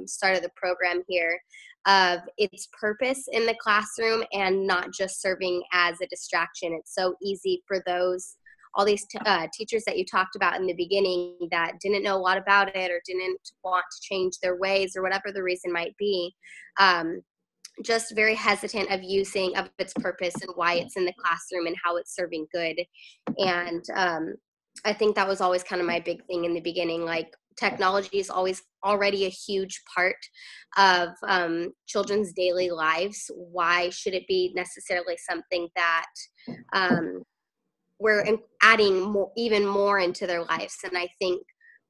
H: start of the program here, of its purpose in the classroom and not just serving as a distraction. It's so easy for all these teachers that you talked about in the beginning that didn't know a lot about it or didn't want to change their ways or whatever the reason might be, just very hesitant of its purpose and why it's in the classroom and how it's serving good. And I think that was always kind of my big thing in the beginning. Like technology is always already a huge part of children's daily lives. Why should it be necessarily something that we're adding even more into their lives? And I think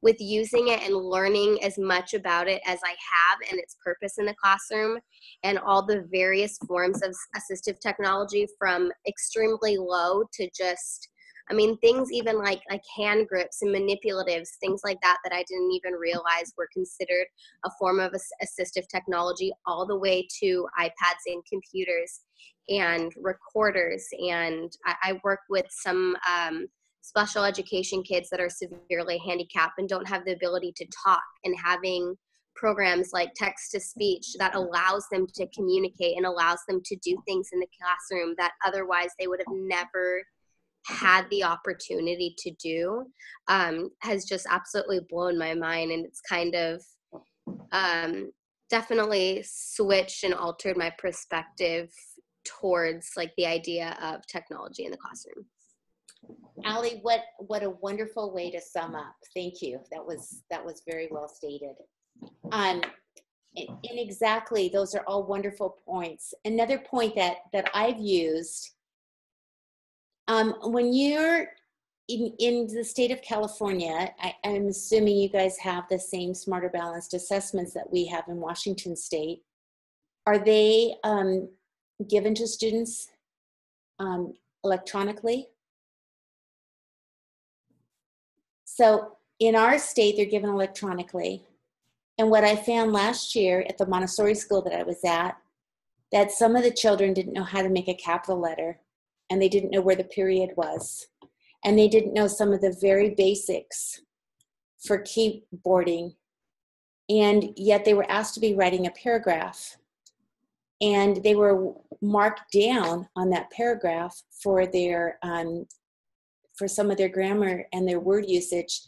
H: with using it and learning as much about it as I have and its purpose in the classroom and all the various forms of assistive technology from extremely low to just, things even like hand grips and manipulatives, things like that I didn't even realize were considered a form of assistive technology, all the way to iPads and computers and recorders. And I work with some special education kids that are severely handicapped and don't have the ability to talk, and having programs like text to speech that allows them to communicate and allows them to do things in the classroom that otherwise they would have never had the opportunity to do, has just absolutely blown my mind. And it's kind of definitely switched and altered my perspective towards like the idea of technology in the classroom.
A: Allie, what a wonderful way to sum up. Thank you. That was very well stated. And exactly, those are all wonderful points. Another point that I've used, when you're in the state of California, I'm assuming you guys have the same Smarter Balanced assessments that we have in Washington State. Are they given to students electronically? So in our state, they're given electronically. And what I found last year at the Montessori school that I was at, that some of the children didn't know how to make a capital letter, and they didn't know where the period was. And they didn't know some of the very basics for keyboarding. And yet they were asked to be writing a paragraph. And they were marked down on that paragraph for their, for some of their grammar and their word usage.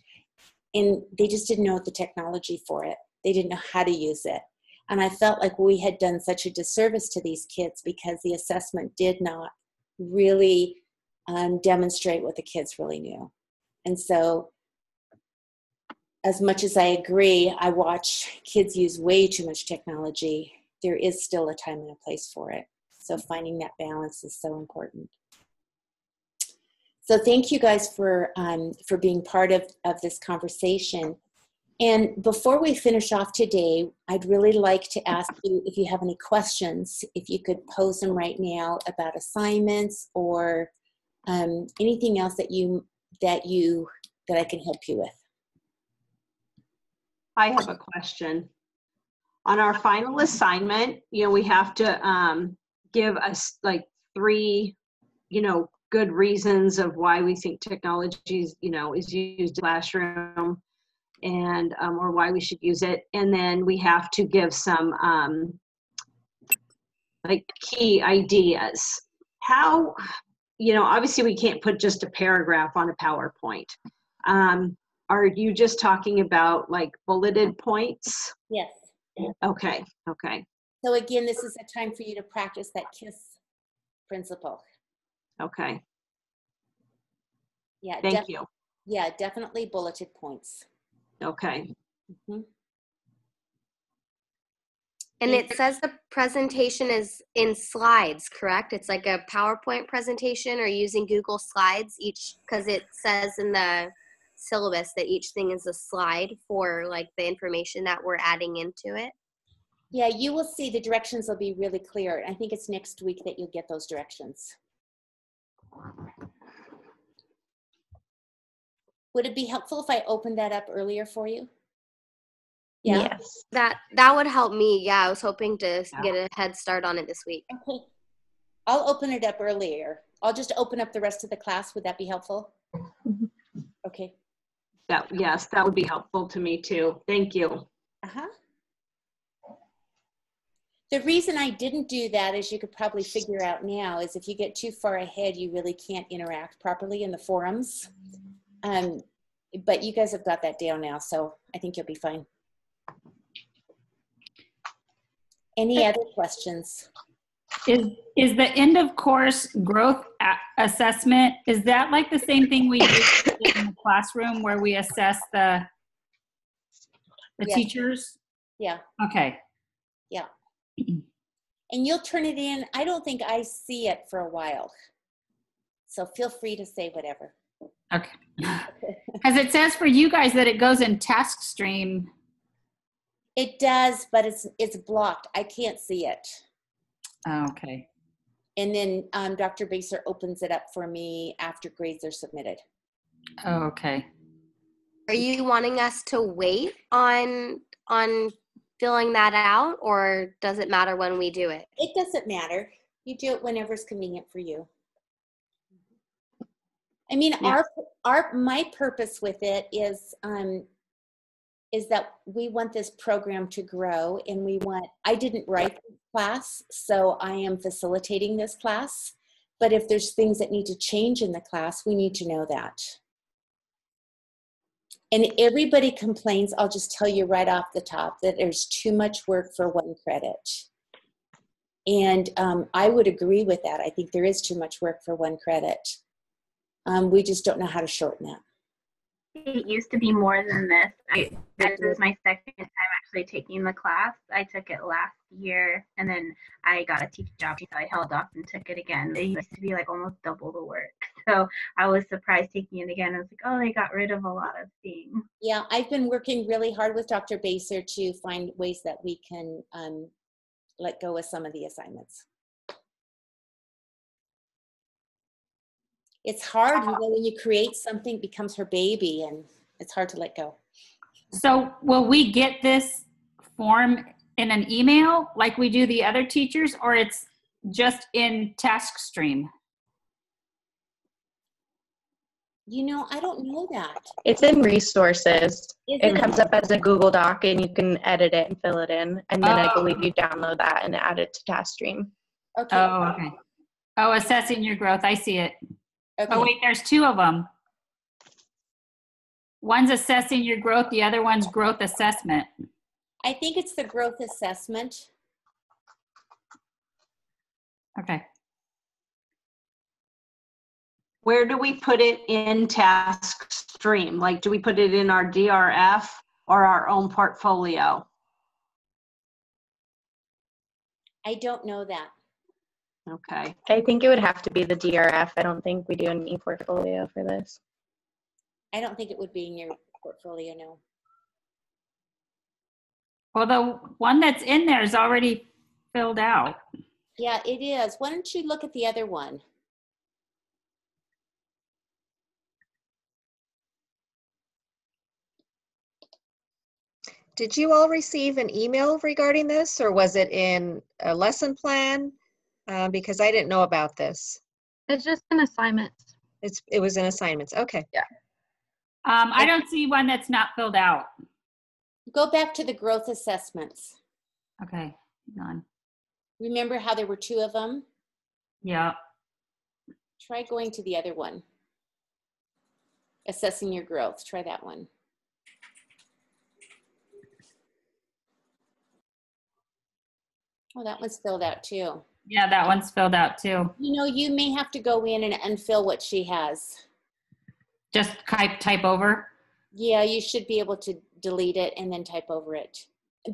A: And they just didn't know the technology for it. They didn't know how to use it. And I felt like we had done such a disservice to these kids because the assessment did not really demonstrate what the kids really knew. And so as much as I agree, I watch kids use way too much technology, there is still a time and a place for it. So finding that balance is so important. So thank you guys for being part of this conversation. And before we finish off today, I'd really like to ask you if you have any questions, if you could pose them right now about assignments or anything else that I can help you with.
M: I have a question. On our final assignment, we have to give us like 3, good reasons of why we think technology is used in the classroom and or why we should use it. And then we have to give some like key ideas. How, obviously we can't put just a paragraph on a PowerPoint. Are you just talking about like bulleted points?
A: Yes.
M: Okay.
A: So again, this is a time for you to practice that KISS principle.
M: Okay.
A: Yeah.
M: Thank you.
A: Yeah, definitely bulleted points.
M: Okay.
A: Mm-hmm.
H: And it says the presentation is in slides, correct? It's like a PowerPoint presentation or using Google Slides each, because it says in the syllabus that each thing is a slide for like the information that we're adding into it.
A: Yeah, you will see the directions will be really clear. I think it's next week that you'll get those directions. Would it be helpful if I opened that up earlier for you? Yeah.
H: Yes. That would help me. Yeah, I was hoping to get a head start on it this week.
A: Okay. I'll open it up earlier. I'll just open up the rest of the class. Would that be helpful? Okay.
M: Yes, that would be helpful to me too. Thank you.
A: Uh-huh. The reason I didn't do that, as you could probably figure out now, is if you get too far ahead, you really can't interact properly in the forums. But you guys have got that down now, so I think you'll be fine. Any other questions?
F: Is the end of course growth assessment, is that like the same thing we do in the classroom where we assess the
A: Yeah.
F: teachers?
A: Yeah.
F: Okay.
A: Yeah. And you'll turn it in. I don't think I see it for a while. So feel free to say whatever.
F: Okay. Because it says for you guys that it goes in task stream.
A: It does, but it's blocked. I can't see it.
F: Oh, okay.
A: And then Dr. Baser opens it up for me after grades are submitted.
F: Oh, okay.
H: Are you wanting us to wait on filling that out, or does it matter when we do it?
A: It doesn't matter. You do it whenever it's convenient for you. I mean,
M: Yeah.
A: my purpose with it is that we want this program to grow, and I didn't write this class, so I am facilitating this class. But if there's things that need to change in the class, we need to know that. And everybody complains, I'll just tell you right off the top, that there's too much work for 1 credit. And I would agree with that. I think there is too much work for 1 credit. We just don't know how to shorten that.
J: It used to be more than this. This is my second time actually taking the class. I took it last year, and then I got a teaching job, so I held off and took it again. It used to be like almost double the work. So I was surprised taking it again. I was like, oh, they got rid of a lot of things.
A: Yeah, I've been working really hard with Dr. Baser to find ways that we can let go of some of the assignments. It's hard, when you create something, it becomes her baby, and it's hard to let go.
F: So will we get this form in an email like we do the other teachers, or it's just in task stream?
A: I don't know that.
D: It's in resources.
A: Is
D: It
A: it
D: comes up as a Google Doc and you can edit it and fill it in. And then I believe you download that and add it to TaskStream.
A: Okay.
F: Oh, okay. Oh, assessing your growth. I see it.
A: Okay.
F: Oh, wait, there's two of them. One's assessing your growth. The other one's growth assessment.
A: I think it's the growth assessment.
F: Okay.
M: Where do we put it in task stream? Like, do we put it in our DRF or our own portfolio?
A: I don't know that.
M: Okay.
D: I think it would have to be the DRF. I don't think we do an e-portfolio for this.
A: I don't think it would be in your portfolio, no.
F: Well, the one that's in there is already filled out.
A: Yeah, it is. Why don't you look at the other one?
R: Did you all receive an email regarding this, or was it in a lesson plan? Because I didn't know about this.
P: It's just an assignment.
R: It was in assignments. Okay.
P: Yeah.
F: I don't see one that's not filled out.
A: Go back to the growth assessments.
F: Okay, hang on.
A: Remember how there were two of them?
F: Yeah.
A: Try going to the other one. Assessing your growth. Try that one. Oh, that one's filled out too.
F: Yeah, that one's filled out too.
A: You may have to go in and unfill what she has.
F: Just type over?
A: Yeah, you should be able to delete it and then type over it.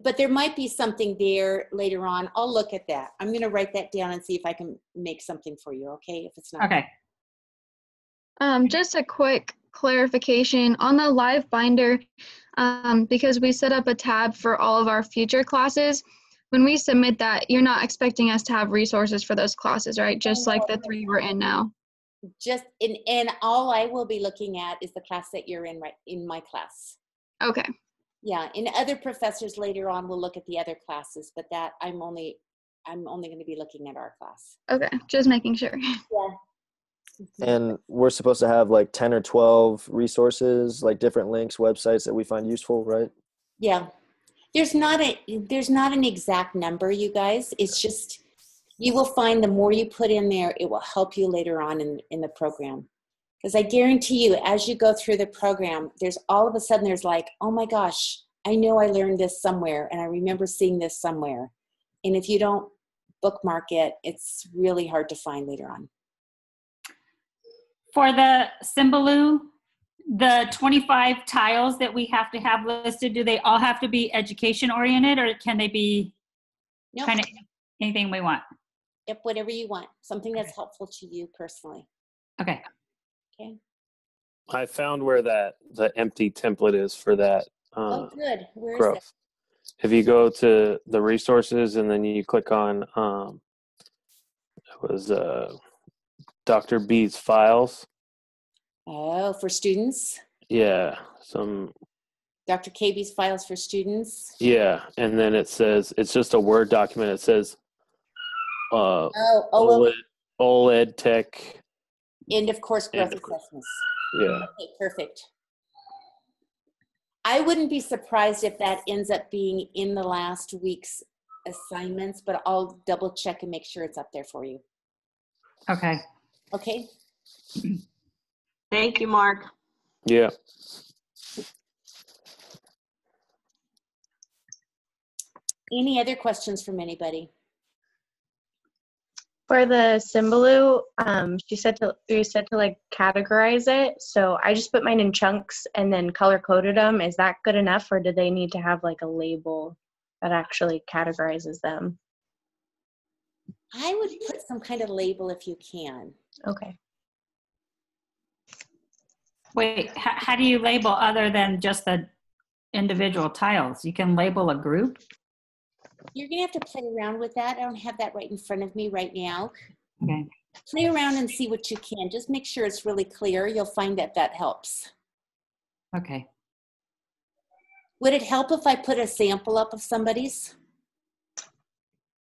A: But there might be something there later on. I'll look at that. I'm going to write that down and see if I can make something for you, okay? If it's not.
F: Okay.
P: Just a quick clarification on the live binder, because we set up a tab for all of our future classes. When we submit that, you're not expecting us to have resources for those classes, right? Just like the 3 we're in now.
A: Just and all I will be looking at is the class that you're in, right in my class.
P: Okay.
A: Yeah, and other professors later on will look at the other classes, but that I'm only going to be looking at our class.
P: Okay, just making sure.
A: Yeah.
B: And we're supposed to have like 10 or 12 resources, like different links, websites that we find useful, right?
A: Yeah. There's not an exact number, you guys. It's just, you will find the more you put in there, it will help you later on in the program. Because I guarantee you, as you go through the program, there's all of a sudden there's like, oh my gosh, I know I learned this somewhere and I remember seeing this somewhere. And if you don't bookmark it, it's really hard to find later on.
F: For the Symbaloo, the 25 tiles that we have to have listed, do they all have to be education oriented, or can they be kind of anything we want?
A: Yep, whatever you want. Something that's helpful to you personally.
F: Okay.
A: Okay.
E: I found where the empty template is for that.
A: Oh, good. Where is
E: growth.
A: it?
E: If you go to the resources and then you click on it was Dr. B's files.
A: Oh, for students?
E: Yeah,
A: Dr. KB's files for students?
E: Yeah, and then it says, it's just a Word document. It says OLED tech.
A: End of course growth assessments.
E: Yeah.
A: Okay, perfect. I wouldn't be surprised if that ends up being in the last week's assignments, but I'll double check and make sure it's up there for you.
F: Okay.
A: Okay.
M: Thank you, Mark.
E: Yeah.
A: Any other questions from anybody?
D: For the Symbaloo, you said to like categorize it. So I just put mine in chunks and then color coded them. Is that good enough, or do they need to have like a label that actually categorizes them?
A: I would put some kind of label if you can.
D: Okay.
F: Wait, how do you label other than just the individual tiles? You can label a group?
A: You're gonna have to play around with that. I don't have that right in front of me right now.
F: Okay.
A: Play around and see what you can. Just make sure it's really clear. You'll find that that helps.
F: Okay.
A: Would it help if I put a sample up of somebody's?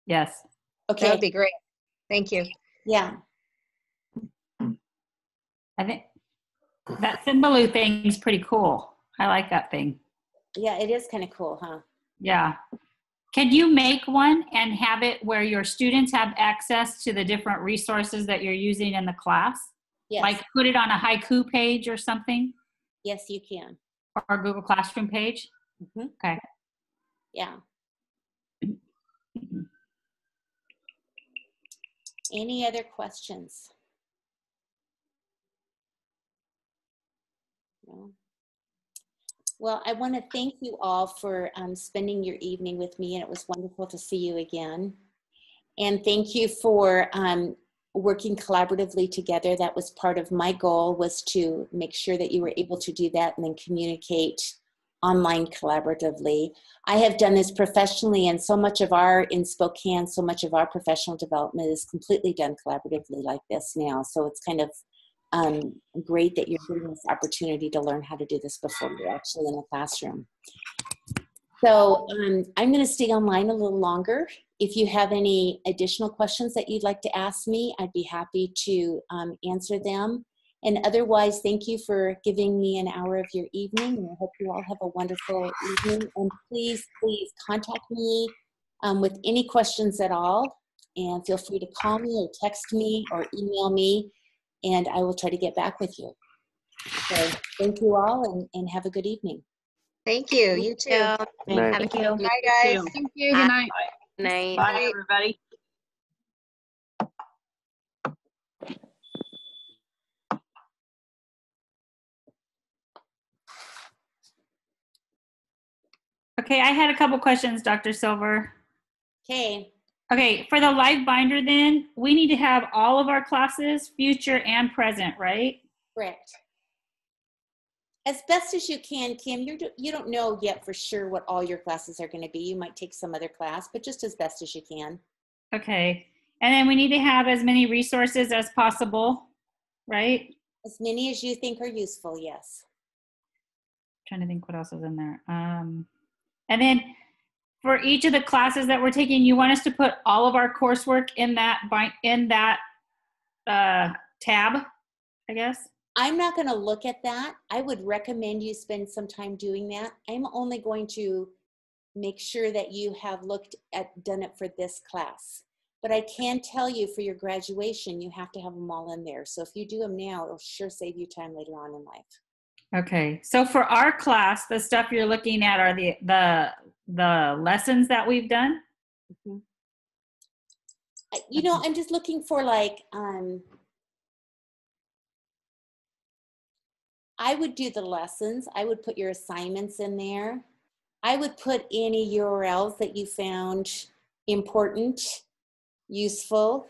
F: Yes.
A: Okay.
R: That would be great. Thank you.
A: Yeah.
F: I think that Symbaloo thing is pretty cool. I like that thing.
A: Yeah, it is kind of cool, huh?
F: Yeah. Can you make one and have it where your students have access to the different resources that you're using in the class?
A: Yes.
F: Like put it on a haiku page or something?
A: Yes, you can.
F: Or a Google Classroom page?
A: Mm-hmm.
F: Okay.
A: Yeah. Any other questions? No. Well, I want to thank you all for spending your evening with me, and it was wonderful to see you again. And thank you for working collaboratively together. That was part of my goal, was to make sure that you were able to do that and then communicate online collaboratively. I have done this professionally, and so much of in Spokane, so much of our professional development is completely done collaboratively like this now. So it's kind of great that you're getting this opportunity to learn how to do this before you're actually in the classroom. So I'm going to stay online a little longer. If you have any additional questions that you'd like to ask me, I'd be happy to answer them. And otherwise, thank you for giving me an hour of your evening. And I hope you all have a wonderful evening. And please, please contact me with any questions at all. And feel free to call me or text me or email me, and I will try to get back with you. So thank you all, and have a good evening.
R: Thank you. You too.
D: Thank you.
R: Bye, guys.
P: Thank you. Good night.
H: Good night.
M: Bye, everybody.
F: Okay, I had a couple questions, Dr. Silver.
A: Okay.
F: Okay, for the live binder then, we need to have all of our classes, future and present, right?
A: Correct. As best as you can, Kim. You don't know yet for sure what all your classes are going to be. You might take some other class, but just as best as you can.
F: Okay, and then we need to have as many resources as possible, right?
A: As many as you think are useful, yes.
F: Trying to think what else is in there. And then for each of the classes that we're taking, you want us to put all of our coursework in that tab, I guess?
A: I'm not going to look at that. I would recommend you spend some time doing that. I'm only going to make sure that you have done it for this class. But I can tell you for your graduation, you have to have them all in there. So if you do them now, it'll sure save you time later on in life.
F: Okay, so for our class, the stuff you're looking at are the lessons that we've done?
A: Mm-hmm. You know, I'm just looking for like, I would do the lessons. I would put your assignments in there. I would put any URLs that you found important, useful.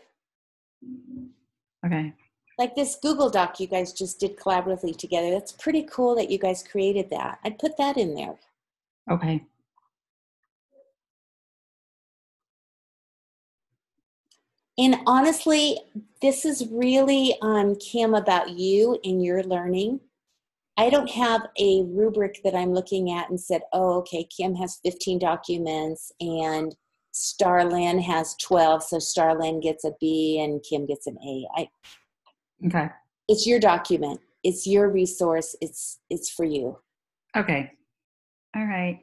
F: Okay.
A: Like this Google Doc you guys just did collaboratively together. That's pretty cool that you guys created that. I'd put that in there.
F: Okay.
A: And honestly, this is really, Kim, about you and your learning. I don't have a rubric that I'm looking at and said, oh, okay, Kim has 15 documents and Starlyn has 12, so Starlyn gets a B and Kim gets an A.
F: Okay.
A: It's your document. It's your resource. It's for you.
F: Okay. All right.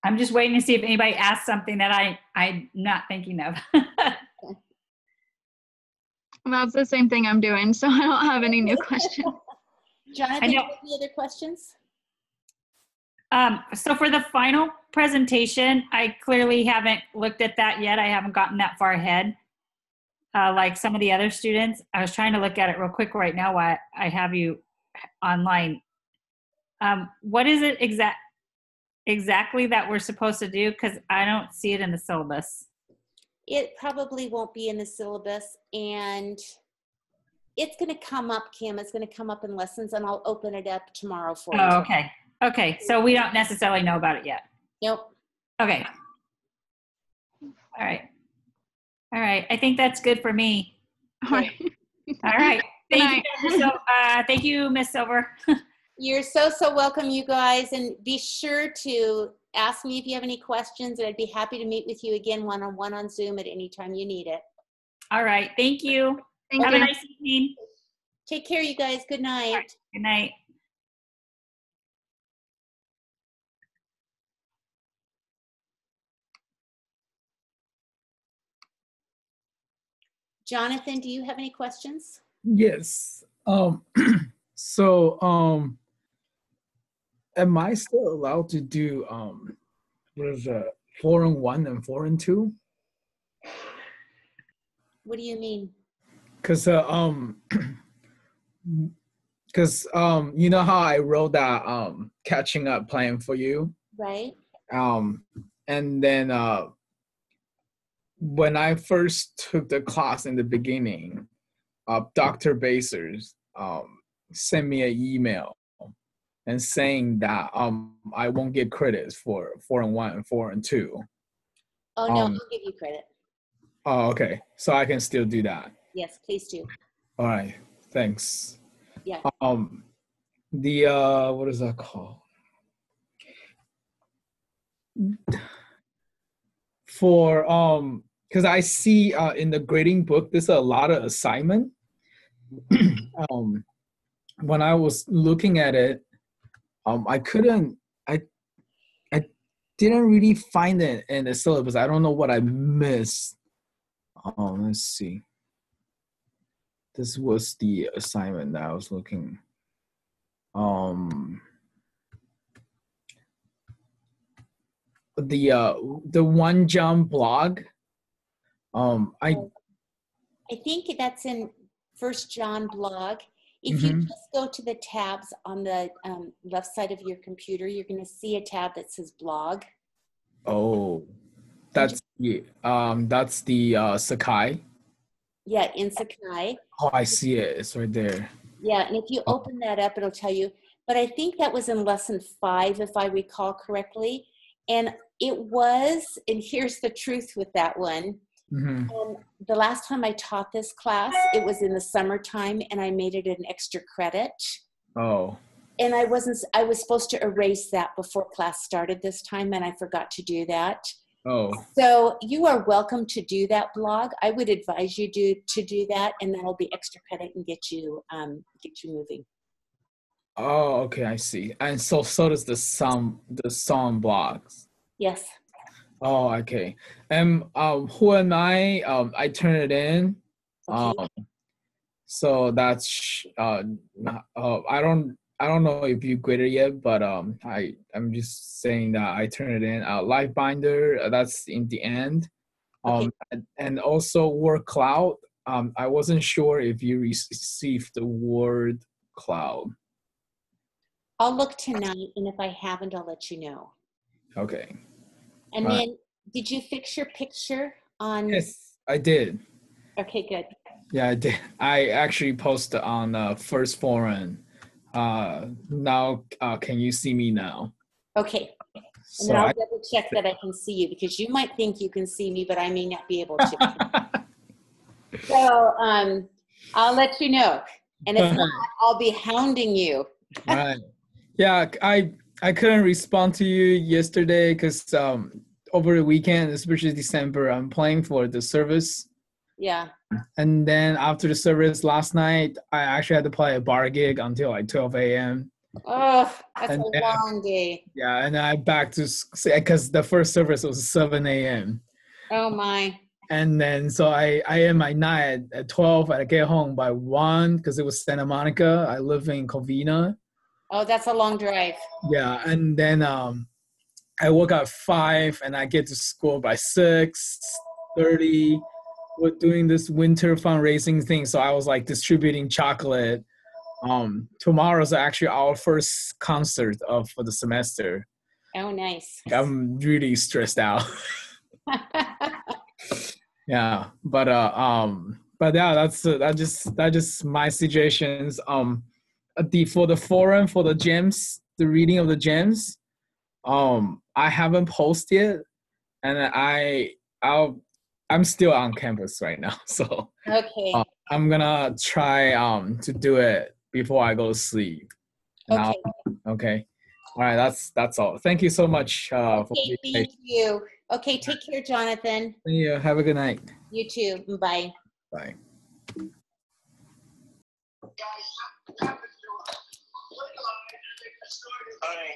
F: I'm just waiting to see if anybody asks something that I'm not thinking of.
P: That's the same thing I'm doing, so I don't have any new questions.
A: Jonathan, any other questions?
F: So for the final presentation. I clearly haven't looked at that yet. I haven't gotten that far ahead. Like some of the other students. I was trying to look at it real quick right now while I have you online. What is it exactly that we're supposed to do? Because I don't see it in the syllabus.
A: It probably won't be in the syllabus, and it's going to come up, Kim. It's going to come up in lessons, and I'll open it up tomorrow for you.
F: Oh, okay. Okay, so we don't necessarily know about it yet.
A: Nope.
F: Okay. All right. All right. I think that's good for me.
P: All right.
F: All right. Thank you. So, thank you, Miss Silver.
A: You're so welcome, you guys. And be sure to ask me if you have any questions, and I'd be happy to meet with you again one-on-one on Zoom at any time you need it.
F: All right. Thank you. Have a nice evening.
A: Take care, you guys. Good night.
F: Right. Good night.
A: Jonathan, do you have any questions?
K: Yes. So am I still allowed to do what is that, 4-1 and 4-2?
A: What do you mean?
K: Because you know how I wrote that catching up plan for you?
A: Right.
K: And then when I first took the class in the beginning, Dr. Basers sent me an email and saying that I won't get credits for 4-1 and 4-2.
A: Oh, no, I'll give you credit.
K: Oh, okay. So I can still do that.
A: Yes, please do.
K: All right. Thanks.
A: Yeah.
K: The what is that called? For because I see in the grading book there's a lot of assignment. When I was looking at it, I didn't really find it in the syllabus. I don't know what I missed. Let's see. This was the assignment that I was looking. The one jump blog.
A: I think that's in First John blog. If you just go to the tabs on the left side of your computer, you're going to see a tab that says blog.
K: Oh, that's the Sakai.
A: Yeah, in Sakai.
K: Oh, I see it. It's right there.
A: Yeah, and if you open that up, it'll tell you. But I think that was in lesson 5, if I recall correctly. And it was, and here's the truth with that one. The last time I taught this class, it was in the summertime, and I made it an extra credit.
K: Oh.
A: And I was supposed to erase that before class started this time, and I forgot to do that.
K: Oh.
A: So you are welcome to do that blog. I would advise you to do that, and that'll be extra credit and get you moving.
K: Oh, okay, I see. And so does the song blogs.
A: Yes.
K: Oh, okay. Who am I? I turn it in.
A: Okay.
K: So that's I don't know if you graded it yet, but I'm just saying that I turn it in. Live binder, that's in the end.
A: Okay.
K: And also word cloud. I wasn't sure if you received the word cloud.
A: I'll look tonight, and if I haven't, I'll let you know.
K: Okay.
A: And then, did you fix your picture on?
K: Yes, I did.
A: Okay, good.
K: Yeah, I did. I actually posted on First Forum. Now, can you see me now?
A: Okay. And
K: So
A: then I'll double check that I can see you, because you might think you can see me, but I may not be able to. So I'll let you know. And if not, I'll be hounding you.
K: Right. Yeah, I couldn't respond to you yesterday because over the weekend, especially December, I'm playing for the service.
A: Yeah.
K: And then after the service last night, I actually had to play a bar gig until like 12 a.m.
A: Oh, that's a long day.
K: Yeah, and I back to, because the first service was 7 a.m.
A: Oh, my.
K: And then so I end my night at 12. I get home by 1 because it was Santa Monica. I live in Covina.
A: Oh, that's a long drive.
K: Yeah, and then I woke up 5 and I get to school by 6:30. We're doing this winter fundraising thing, so I was like distributing chocolate. Tomorrow's actually our first concert for the semester.
A: Oh, nice.
K: I'm really stressed out. Yeah, but yeah, that's just my situations. For the forum for the gems, the reading of the gems, I haven't posted yet, and I'm still on campus right now, so
A: Okay.
K: I'm gonna try to do it before I go to sleep.
A: Okay.
K: Okay. All right, that's all. Thank you so much for
A: Okay,
K: being
A: thank you. Okay, take care, Jonathan.
K: Thank you. Have a good night.
A: You too. Bye.
K: Bye.
S: Hi.